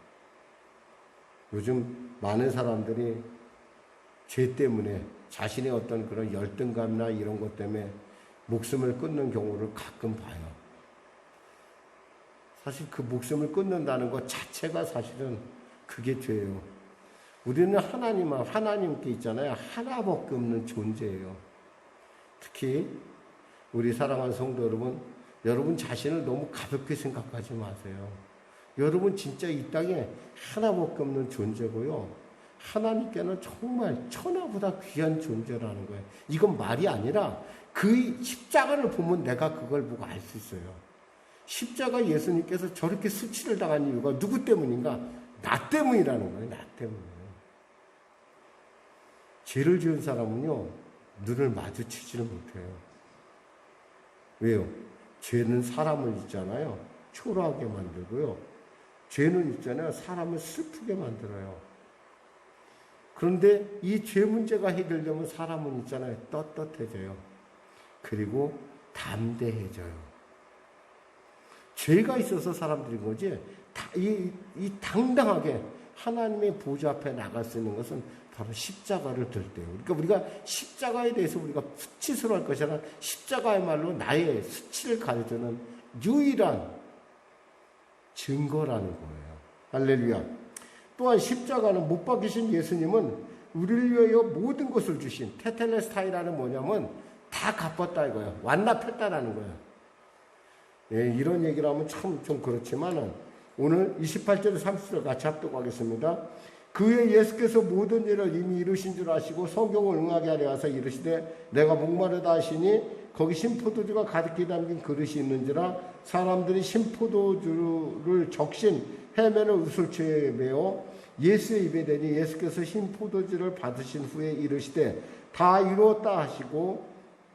요즘 많은 사람들이 죄 때문에 자신의 어떤 그런 열등감이나 이런 것 때문에 목숨을 끊는 경우를 가끔 봐요. 사실 그 목숨을 끊는다는 것 자체가 사실은 그게 죄예요. 우리는 하나님께 있잖아요. 하나밖에 없는 존재예요. 특히 우리 사랑하는 성도 여러분 자신을 너무 가볍게 생각하지 마세요. 여러분 진짜 이 땅에 하나밖에 없는 존재고요. 하나님께는 정말 천하보다 귀한 존재라는 거예요. 이건 말이 아니라 그 십자가를 보면 내가 그걸 보고 알 수 있어요. 십자가 예수님께서 저렇게 수치를 당한 이유가 누구 때문인가? 나 때문이라는 거예요. 나 때문에. 죄를 지은 사람은요, 눈을 마주치지를 못해요. 왜요? 죄는 사람을 있잖아요. 초라하게 만들고요. 죄는 있잖아요. 사람을 슬프게 만들어요. 그런데 이 죄 문제가 해결되면 사람은 있잖아요. 떳떳해져요. 그리고 담대해져요. 죄가 있어서 사람들인 거지, 이 당당하게 하나님의 보좌 앞에 나갈 수 있는 것은 바로 십자가를 들 때예요. 그러니까 우리가 십자가에 대해서 우리가 수치스러워할 것이 아니라 십자가야말로 나의 수치를 가려주는 유일한 증거라는 거예요. 할렐루야. 또한 십자가는 못 박히신 예수님은 우리를 위하여 모든 것을 주신 테텔레스타이라는 뭐냐면 다 갚았다 이거예요. 완납했다라는 거예요. 예, 이런 얘기를 하면 참 좀 그렇지만은 오늘 28절 30절 같이 합독하겠습니다. 그의 예수께서 모든 일을 이미 이루신 줄 아시고 성경을 응하게 하려 하사 이르시되 내가 목마르다 하시니 거기 신포도주가 가득히 담긴 그릇이 있는지라 사람들이 신포도주를 적신 헤매는 우슬초에 메어 예수의 입에 대니 예수께서 신포도주를 받으신 후에 이르시되 다 이루었다 하시고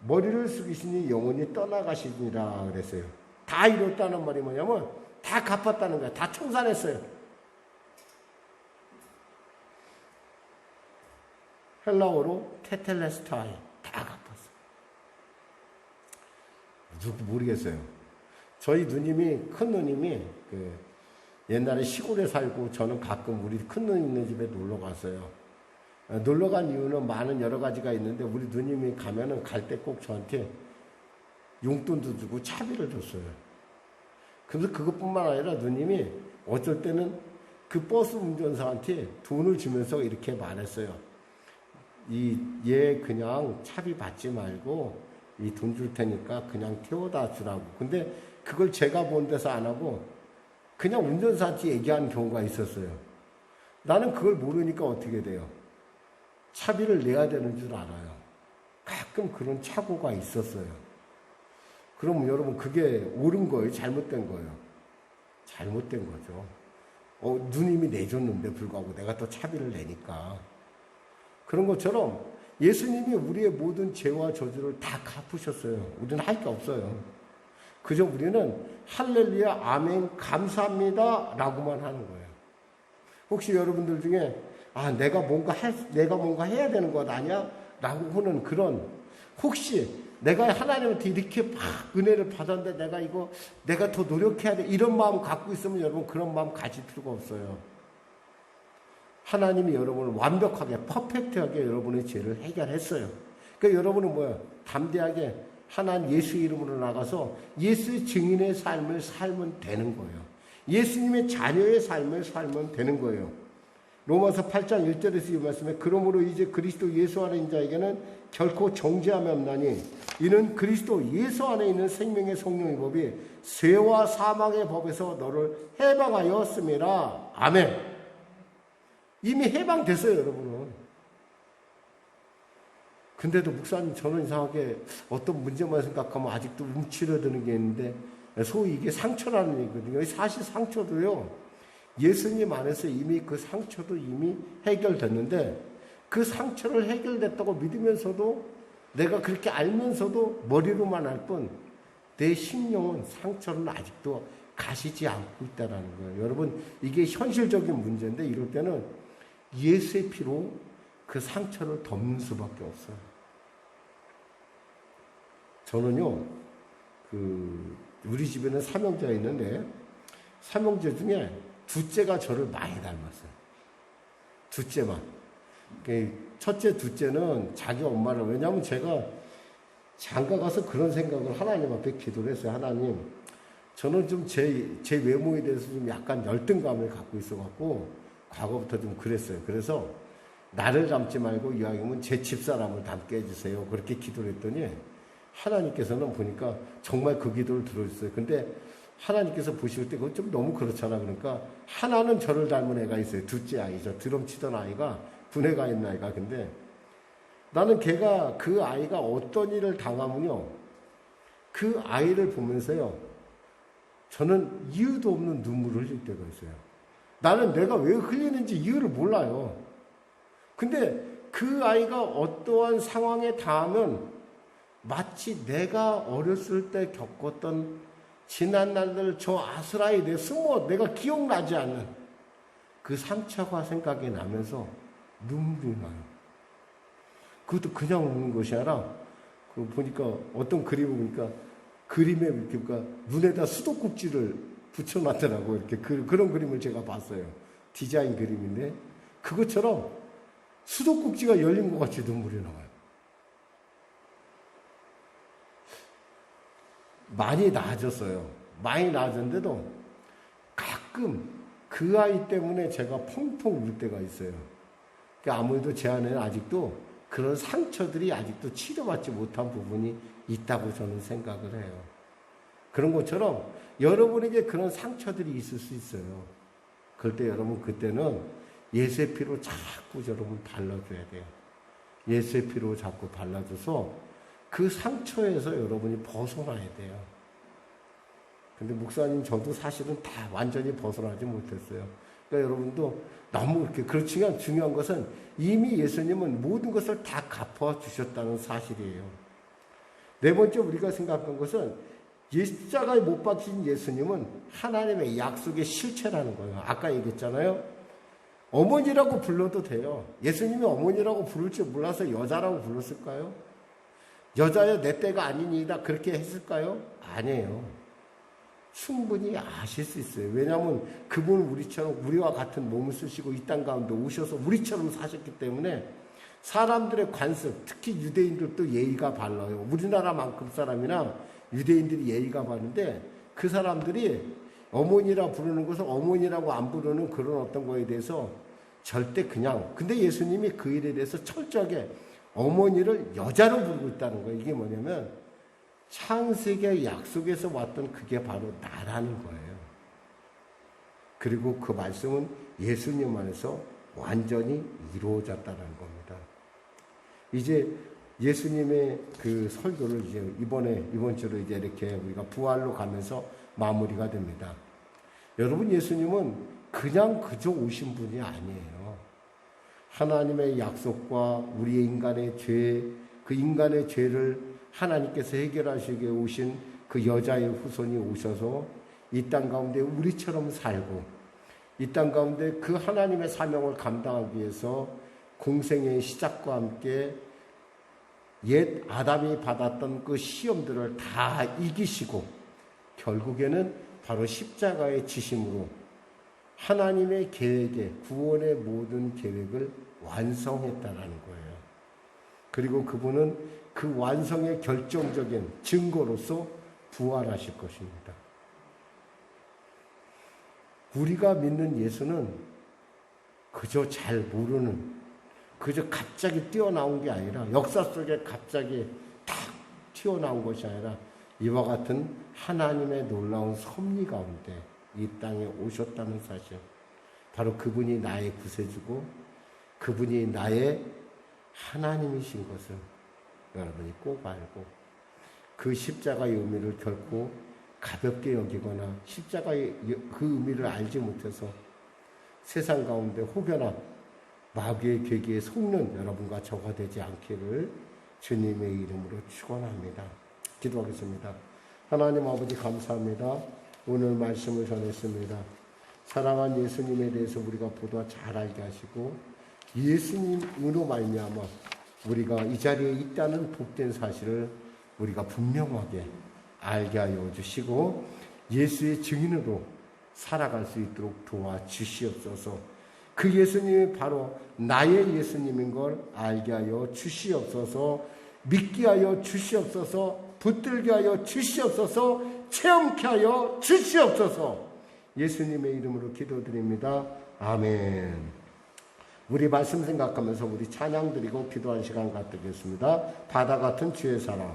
머리를 숙이시니 영원히 떠나가시니라 그랬어요. 다 이뤘다는 말이 뭐냐면 다 갚았다는 거야. 다 청산했어요. 헬라어로 테텔레스타이 다 갚았어요. 누구 모르겠어요. 저희 누님이 큰 누님이 옛날에 시골에 살고 저는 가끔 우리 큰 누님 있는 집에 놀러 갔어요. 놀러 간 이유는 많은 여러 가지가 있는데 우리 누님이 가면은 갈 때 꼭 저한테 용돈도 주고 차비를 줬어요. 그래서 그것뿐만 아니라 누님이 어쩔 때는 그 버스 운전사한테 돈을 주면서 이렇게 말했어요. 얘 그냥 차비 받지 말고 이 돈 줄 테니까 그냥 태워다 주라고. 근데 그걸 제가 본 데서 안 하고 그냥 운전사한테 얘기하는 경우가 있었어요. 나는 그걸 모르니까 어떻게 돼요? 차비를 내야 되는 줄 알아요. 가끔 그런 착오가 있었어요. 그러면 여러분 그게 옳은 거예요? 잘못된 거예요? 잘못된 거죠. 누님이 내줬는데 불구하고 내가 또 차비를 내니까. 그런 것처럼 예수님이 우리의 모든 죄와 저주를 다 갚으셨어요. 우리는 할 게 없어요. 그저 우리는 할렐루야 아멘 감사합니다 라고만 하는 거예요. 혹시 여러분들 중에 내가 뭔가 해야 되는 것 아니야? 라고 하는 그런, 혹시 내가 하나님한테 이렇게 막 은혜를 받았는데 내가 더 노력해야 돼 이런 마음 갖고 있으면 여러분 그런 마음 가질 필요가 없어요. 하나님이 여러분을 완벽하게 퍼펙트하게 여러분의 죄를 해결했어요. 그러니까 여러분은 뭐예요? 담대하게 하나님 예수 이름으로 나가서 예수의 증인의 삶을 살면 되는 거예요. 예수님의 자녀의 삶을 살면 되는 거예요. 로마서 8장 1절에서 이 말씀에 그러므로 이제 그리스도 예수 안에 있는 자에게는 결코 정죄함이 없나니 이는 그리스도 예수 안에 있는 생명의 성령의 법이 죄와 사망의 법에서 너를 해방하였음이라. 아멘. 이미 해방됐어요, 여러분은. 근데도 목사님, 저는 이상하게 어떤 문제만 생각하면 아직도 움츠러드는 게 있는데, 소위 이게 상처라는 얘기거든요. 사실 상처도요, 예수님 안에서 이미 그 상처도 이미 해결됐는데, 그 상처를 해결됐다고 믿으면서도, 내가 그렇게 알면서도 머리로만 알 뿐, 내 심령은 상처는 아직도 가시지 않고 있다는 거예요. 여러분, 이게 현실적인 문제인데, 이럴 때는 예수의 피로 그 상처를 덮는 수밖에 없어요. 저는요, 우리 집에는 삼형제가 있는데, 삼형제 중에 둘째가 저를 많이 닮았어요. 둘째만. 첫째, 둘째는 자기 엄마를, 왜냐하면 제가 장가 가서 그런 생각을 하나님 앞에 기도를 했어요. 하나님, 저는 좀 제 외모에 대해서 좀 약간 열등감을 갖고 있어갖고, 과거부터 좀 그랬어요. 그래서 나를 닮지 말고 이왕이면 제 집사람을 닮게 해주세요. 그렇게 기도를 했더니, 하나님께서는 보니까 정말 그 기도를 들어주셨어요. 근데 하나님께서 보실 때 그건 좀 너무 그렇잖아. 그러니까 하나는 저를 닮은 애가 있어요. 둘째 아이죠. 드럼 치던 아이가 분해가 있는 아이가. 근데 나는 걔가 그 아이가 어떤 일을 당하면요, 그 아이를 보면서요, 저는 이유도 없는 눈물을 흘릴 때가 있어요. 나는 내가 왜 흘리는지 이유를 몰라요. 근데 그 아이가 어떠한 상황에 닿으면 마치 내가 어렸을 때 겪었던 지난 날들 저 아스라이 내 숨어 내가 기억나지 않는 그 상처가 생각이 나면서 눈물이 나요. 그것도 그냥 우는 것이 아니라 보니까 어떤 그림을 보니까 그림에 이렇게 눈에다 수도꼭지를 붙여놨더라고요. 이렇게 그런 그림을 제가 봤어요. 디자인 그림인데 그것처럼 수도꼭지가 열린 것 같이 눈물이 나와요. 많이 나아졌어요. 많이 나아졌는데도 가끔 그 아이 때문에 제가 펑펑 울 때가 있어요. 그러니까 아무래도 제 안에는 아직도 그런 상처들이 아직도 치료받지 못한 부분이 있다고 저는 생각을 해요. 그런 것처럼 여러분에게 그런 상처들이 있을 수 있어요. 그럴 때 여러분 그때는 예수의 피로 자꾸 여러분 발라줘야 돼요. 예수의 피로 자꾸 발라줘서 그 상처에서 여러분이 벗어나야 돼요. 근데 목사님, 저도 사실은 다 완전히 벗어나지 못했어요. 그러니까 여러분도 너무 그렇지만 중요한 것은 이미 예수님은 모든 것을 다 갚아주셨다는 사실이에요. 네 번째 우리가 생각한 것은 십자가에 못 박힌 예수님은 하나님의 약속의 실체라는 거예요. 아까 얘기했잖아요. 어머니라고 불러도 돼요. 예수님이 어머니라고 부를 줄 몰라서 여자라고 불렀을까요? 여자여 내 때가 아니니이다 그렇게 했을까요? 아니에요. 충분히 아실 수 있어요. 왜냐하면 그분은 우리와 같은 몸을 쓰시고 이 땅 가운데 오셔서 우리처럼 사셨기 때문에 사람들의 관습, 특히 유대인들도 예의가 발라요. 우리나라만큼 사람이나 유대인들이 예의가 바른데 그 사람들이 어머니라 부르는 것을 어머니라고 안 부르는 그런 어떤 거에 대해서 절대 근데 예수님이 그 일에 대해서 철저하게 어머니를 여자로 부르고 있다는 거예요. 이게 뭐냐면 창세기 약속에서 왔던 그게 바로 나라는 거예요. 그리고 그 말씀은 예수님 안에서 완전히 이루어졌다는 겁니다. 이제 예수님의 그 설교를 이제 이번 주로 이제 이렇게 우리가 부활로 가면서 마무리가 됩니다. 여러분, 예수님은 그냥 그저 오신 분이 아니에요. 하나님의 약속과 우리의 인간의 죄, 그 인간의 죄를 하나님께서 해결하시게 오신 그 여자의 후손이 오셔서 이 땅 가운데 우리처럼 살고 이 땅 가운데 그 하나님의 사명을 감당하기 위해서 공생의 시작과 함께 옛 아담이 받았던 그 시험들을 다 이기시고 결국에는 바로 십자가의 지심으로 하나님의 계획에 구원의 모든 계획을 완성했다라는 거예요. 그리고 그분은 그 완성의 결정적인 증거로서 부활하실 것입니다. 우리가 믿는 예수는 그저 잘 모르는 그저 갑자기 뛰어나온 게 아니라 역사 속에 갑자기 탁 튀어나온 것이 아니라 이와 같은 하나님의 놀라운 섭리 가운데 이 땅에 오셨다는 사실, 바로 그분이 나의 구세주고 그분이 나의 하나님이신 것을 여러분이 꼭 알고 그 십자가의 의미를 결코 가볍게 여기거나 십자가의 그 의미를 알지 못해서 세상 가운데 혹여나 마귀의 계기에 속는 여러분과 저가 되지 않기를 주님의 이름으로 축원합니다. 기도하겠습니다. 하나님 아버지 감사합니다. 오늘 말씀을 전했습니다. 사랑한 예수님에 대해서 우리가 보다 잘 알게 하시고 예수님으로 말미암아 우리가 이 자리에 있다는 복된 사실을 우리가 분명하게 알게 하여 주시고 예수의 증인으로 살아갈 수 있도록 도와주시옵소서. 그 예수님이 바로 나의 예수님인 걸 알게 하여 주시옵소서. 믿게 하여 주시옵소서. 붙들게 하여 주시옵소서. 체험케 하여 주시옵소서. 예수님의 이름으로 기도드립니다. 아멘. 우리 말씀 생각하면서 우리 찬양 드리고 기도한 시간 갖겠습니다. 바다 같은 주의 사랑.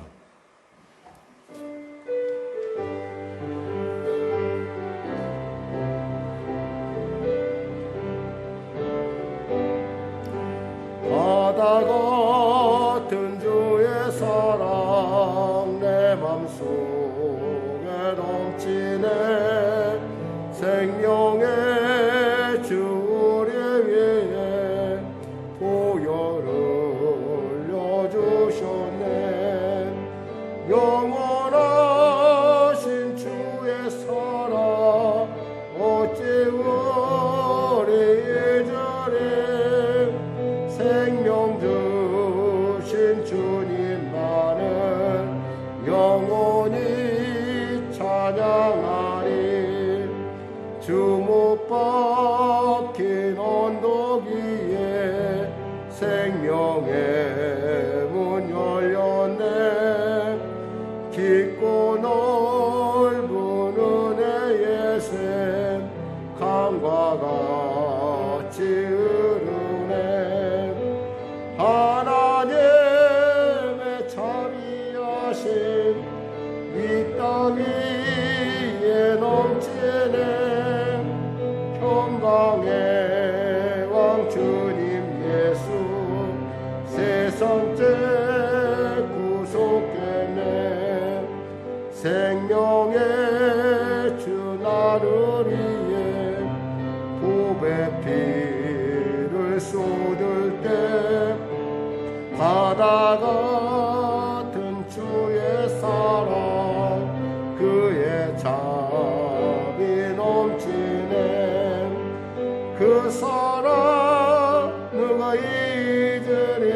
바다 같은 주의 사랑 내 맘속에 넘치네. 생명의 주 우리 위에 보혈을 흘려주셨네. 영원하신 주의 사랑 어찌 우리 잊으리. 생명 주신 주님만을 영원히 찬양하리. 주 못 박힌 언덕 위에 생명의 문 열렸네. 깊고 넓은 은혜의 샘 강과 같이 흐르네. 하나님의 자비하심 이 땅 위에 넘치네. 평강의 왕 주님 예수 세상째 구속했네. 생명의 주 나를 위해 보배 피를 쏟을 때 바다 같은 주의 사랑 그의 자비 넘치네. 그 사랑 누가 잊으리.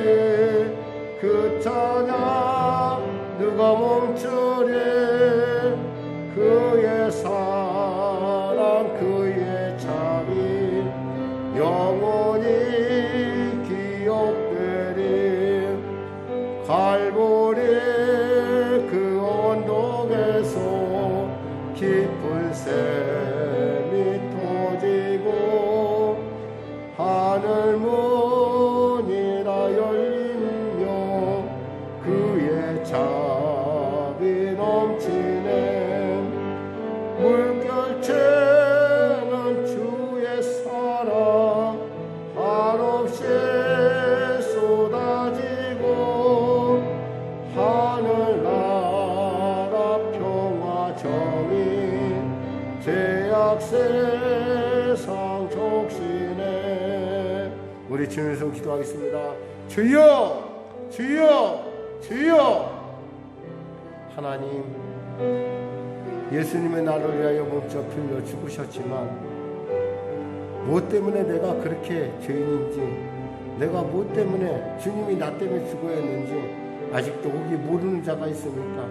그 찬양 누가 멈추리. 그의 사랑 그의 자비 영원히 기억되리. 갈보리 그 언덕에서 깊은 샘이 터지고 하늘 문이라 열리며 그의 자비 넘치네. 물결치는 주의 사랑 한없이 쏟아지고 하늘나라 평화 정의 죄악 세상 족신에. 우리 주님께서 기도하겠습니다. 주여 주여 주여. 하나님, 예수님의 나를 위하여 몸져 풀려 죽으셨지만 뭐 때문에 내가 그렇게 죄인인지, 내가 뭐 때문에 주님이 나 때문에 죽어야 했는지 아직도 혹시 모르는 자가 있습니까?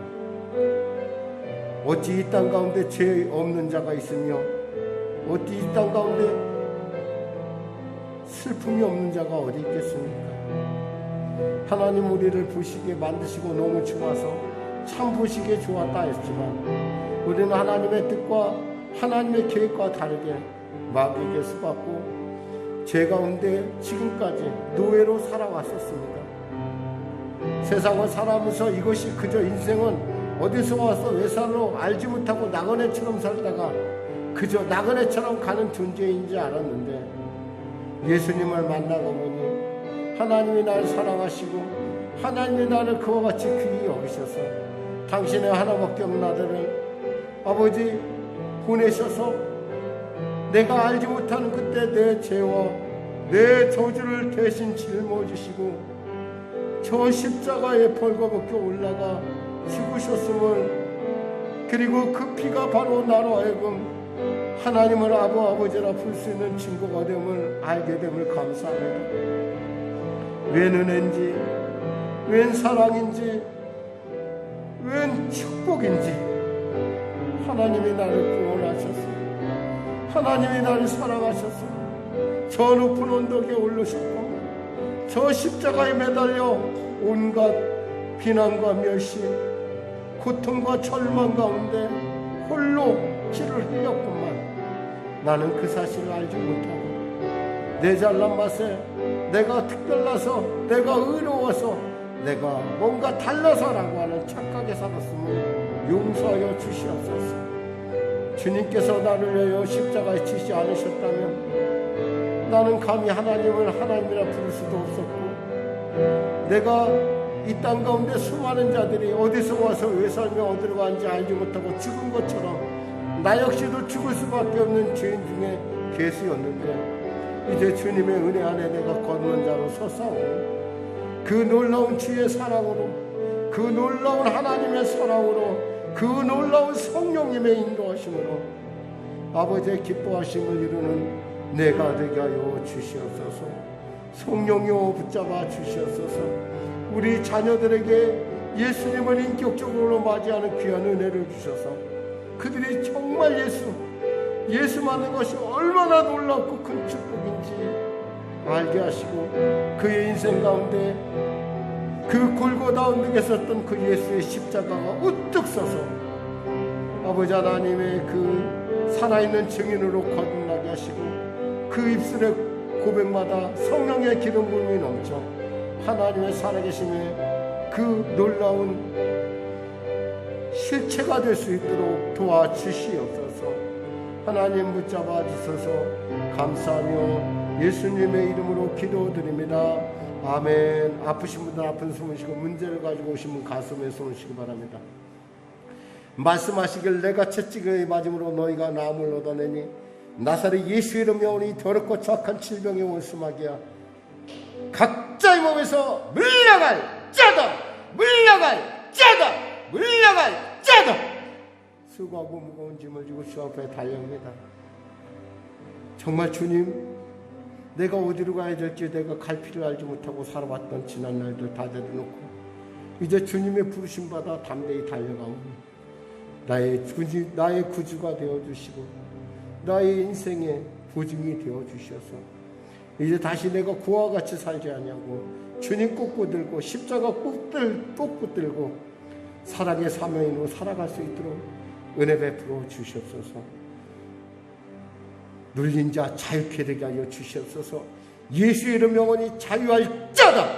어찌 이 땅 가운데 죄 없는 자가 있으며 어찌 이 땅 가운데 슬픔이 없는 자가 어디 있겠습니까? 하나님 우리를 보시기에 만드시고 너무 좋아서 참 보시기에 좋았다 했지만 우리는 하나님의 뜻과 하나님의 계획과 다르게 마귀에게 속았고 죄 가운데 지금까지 노예로 살아왔었습니다. 세상을 살아가면서 이것이 그저 인생은 어디서 와서 왜 살로 알지 못하고 나그네처럼 살다가 그저 나그네처럼 가는 존재인지 알았는데, 예수님을 만나고 보니 하나님이 나를 사랑하시고 하나님이 나를 그와 같이 귀히 여기셔서 당신의 하나밖에 없는 아들을 아버지 보내셔서 내가 알지 못하는 그때 내 죄와 내 저주를 대신 짊어지시고 저 십자가에 벌거벗겨 올라가 죽으셨음을, 그리고 그 피가 바로 나로 하여금 하나님을 아버지라 부를 수 있는 증거가 됨을 알게 됨을 감사합니다. 웬 은혜인지, 웬 사랑인지, 웬 축복인지 하나님이 나를 구원하셨습니다. 하나님이 나를 사랑하셨습니다. 저 높은 언덕에 올르셨고 저 십자가에 매달려 온갖 비난과 멸시, 고통과 절망 가운데 홀로 피를 흘렸구만. 나는 그 사실을 알지 못하고 내 잘난 맛에 내가 특별나서 내가 의로워서 내가 뭔가 달라서라고 하는 착각에 살았음을 용서하여 주시옵소서. 주님께서 나를 위하여 십자가에 지지 않으셨다면 나는 감히 하나님을 하나님이라 부를 수도 없었고, 내가 이 땅 가운데 수많은 자들이 어디서 와서 왜 살며 어디로 가는지 알지 못하고 죽은 것처럼 나 역시도 죽을 수밖에 없는 죄인 중에 괴수였는데, 이제 주님의 은혜 안에 내가 걷는 자로 서사오니 그 놀라운 주의 사랑으로, 그 놀라운 하나님의 사랑으로, 그 놀라운 성령님의 인도하심으로 아버지의 기뻐하심을 이루는 내가 되게 하여 주시옵소서. 성령이여 붙잡아 주시옵소서. 우리 자녀들에게 예수님을 인격적으로 맞이하는 귀한 은혜를 주셔서 그들이 정말 예수 만난 것이 얼마나 놀랍고 큰 축복인지 알게 하시고, 그의 인생 가운데 그 골고다 언덕에 섰던 그 예수의 십자가가 우뚝 서서 아버지 하나님의 그 살아있는 증인으로 거듭나게 하시고, 그 입술의 고백마다 성령의 기름 부음이 넘쳐 하나님의 살아계심의 그 놀라운 실체가 될 수 있도록 도와주시옵소서. 하나님 붙잡아 주셔서 감사하며 예수님의 이름으로 기도드립니다. 아멘. 아프신 분들 아픈 숨을 쉬고 문제를 가지고 오신 분 가슴에 손을 쉬기 바랍니다. 말씀하시길 내가 채찍의 맞음으로 너희가 나음을 얻어내니 나사렛 예수 이름 명하니 더럽고 착한 질병의 원수마귀야 각자의 몸에서 물러갈 자다, 물러갈 자다, 물러갈 자다. 수고하고 무거운 짐을 지고 주 앞에 달려옵니다. 정말 주님, 내가 어디로 가야 될지 내가 갈 길을 알지 못하고 살아왔던 지난 날들 다 내려놓고 이제 주님의 부르심 받아 담대히 달려가오니 나의 구주가 되어주시고 나의 인생의 보증이 되어주셔서 이제 다시 내가 그와 같이 살지 않냐고 주님 꼭 붙들고 십자가 꼭 붙들고 사랑의 사명으로 살아갈 수 있도록 은혜 베풀어 주시옵소서. 눌린 자 자유케 되게 하여 주시옵소서. 예수의 이름 명하니 자유할 자다.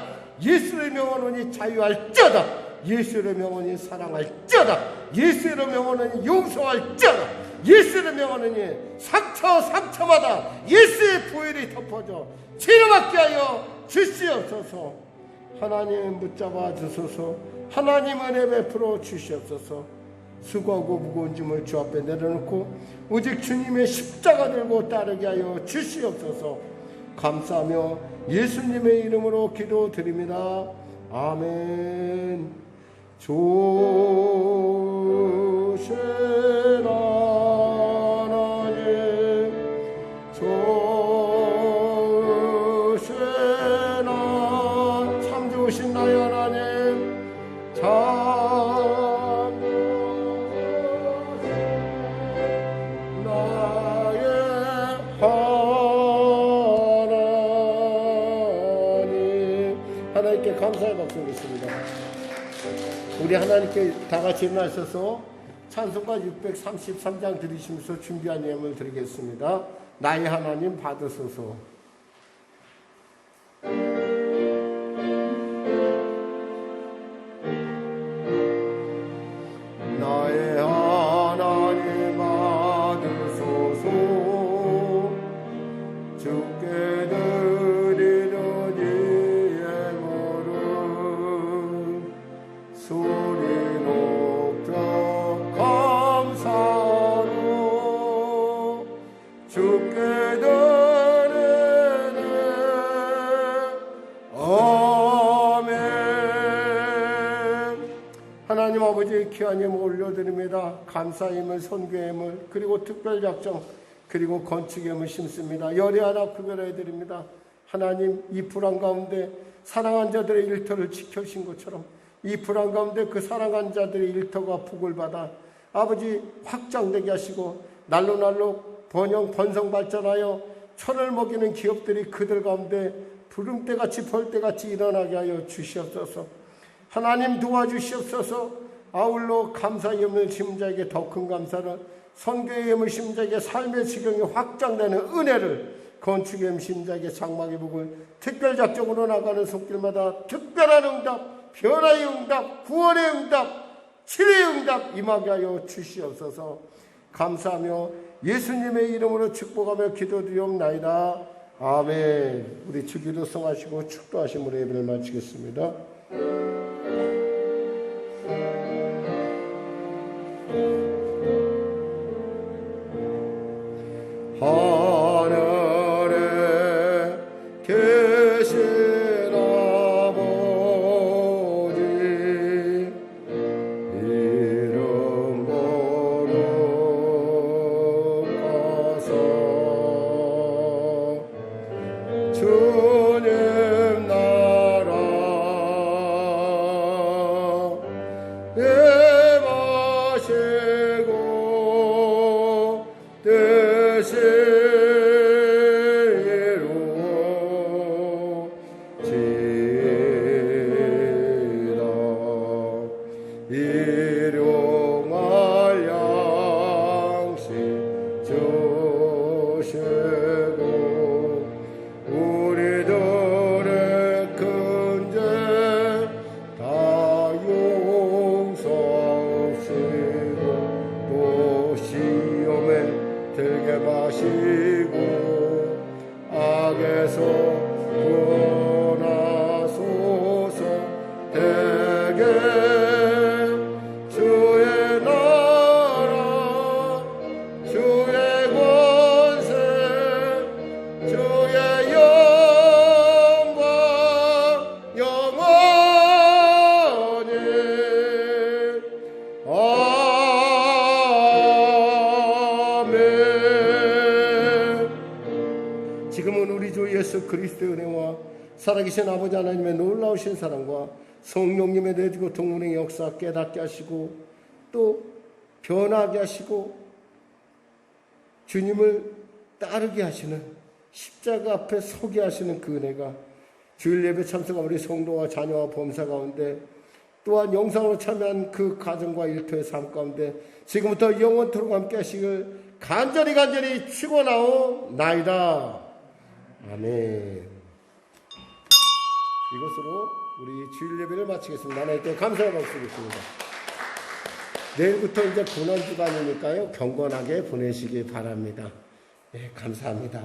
예수의 명하니 자유할 자다. 예수의 명하니 사랑할 자다. 예수의 명하니 용서할 자다. 예수의 명하니 상처마다 예수의 보혈이 덮어져 치료받게 하여 주시옵소서. 하나님 붙잡아 주소서. 하나님 은혜 베풀어 주시옵소서. 수고하고 무거운 짐을 주 앞에 내려놓고 오직 주님의 십자가 들고 따르게 하여 주시옵소서. 감사하며 예수님의 이름으로 기도드립니다. 아멘. 조신 하나님, 조신 참 좋으신 나의 하나님, 하나님께 감사의 박수 드리겠습니다. 우리 하나님께 다 같이 일어나셔서 찬송가 633장 들으시면서 준비한 예물을 드리겠습니다. 나의 하나님 받으소서. 나의 하나님 받으소서. 주께 드리는 이 예물은 소리 높여 감사로 주께 드리네. 아멘. 하나님 아버지 귀한 예물 올려드립니다. 감사임을, 선교임을, 그리고 특별작정, 그리고 건축임을 심습니다. 열이 하나 구별해드립니다. 하나님, 이 불안 가운데 사랑한 자들의 일터를 지켜주신 것처럼 이 불안 가운데 그 사랑한 자들의 일터가 복을 받아 아버지 확장되게 하시고 날로 날로 번성 발전하여 천을 먹이는 기업들이 그들 가운데 부름대같이 벌떼같이 일어나게 하여 주시옵소서. 하나님 도와주시옵소서. 아울러 감사의 예물 심자에게 더 큰 감사를, 선교의 예물 심자에게 삶의 지경이 확장되는 은혜를, 건축의 예물 심자에게 장막의 복을, 특별작정으로 나가는 손길마다 특별한 응답, 변화의 응답, 구원의 응답, 치료의 응답 임하게 하여 주시옵소서. 감사하며 예수님의 이름으로 축복하며 기도드리옵나이다. 아멘. 우리 주기도 성하시고 축도하심으로 예배를 마치겠습니다. 하늘에 계신 아버지 이름 거룩하사 주님 나라 임하시고 뜻이 일용할 양식 주시고 우리들의 큰 죄 다 용서하시고 또 시험에 들게 마시고 악에서 구원하소서. 대개 주의 나라 주의 권세 주의 영광 영원히 아멘. 지금은 우리 주 예수 그리스도의 은혜와 살아계신 아버지 하나님의 놀라우신 사랑과 성령님의 내주고 동문의 역사 깨닫게 하시고 또 변하게 하시고 주님을 따르게 하시는 십자가 앞에 서게 하시는 그 은혜가 주일 예배 참석한 우리 성도와 자녀와 범사 가운데 또한 영상으로 참여한 그 가정과 일터의 삶 가운데 지금부터 영원토록 함께 하시길 간절히 축원하오나이다. 아멘. 이것으로 우리 주일 예배를 마치겠습니다. 하나님께 감사의 박수 드리겠습니다. 내일부터 이제 고난주간이니까요. 경건하게 보내시기 바랍니다. 네, 감사합니다.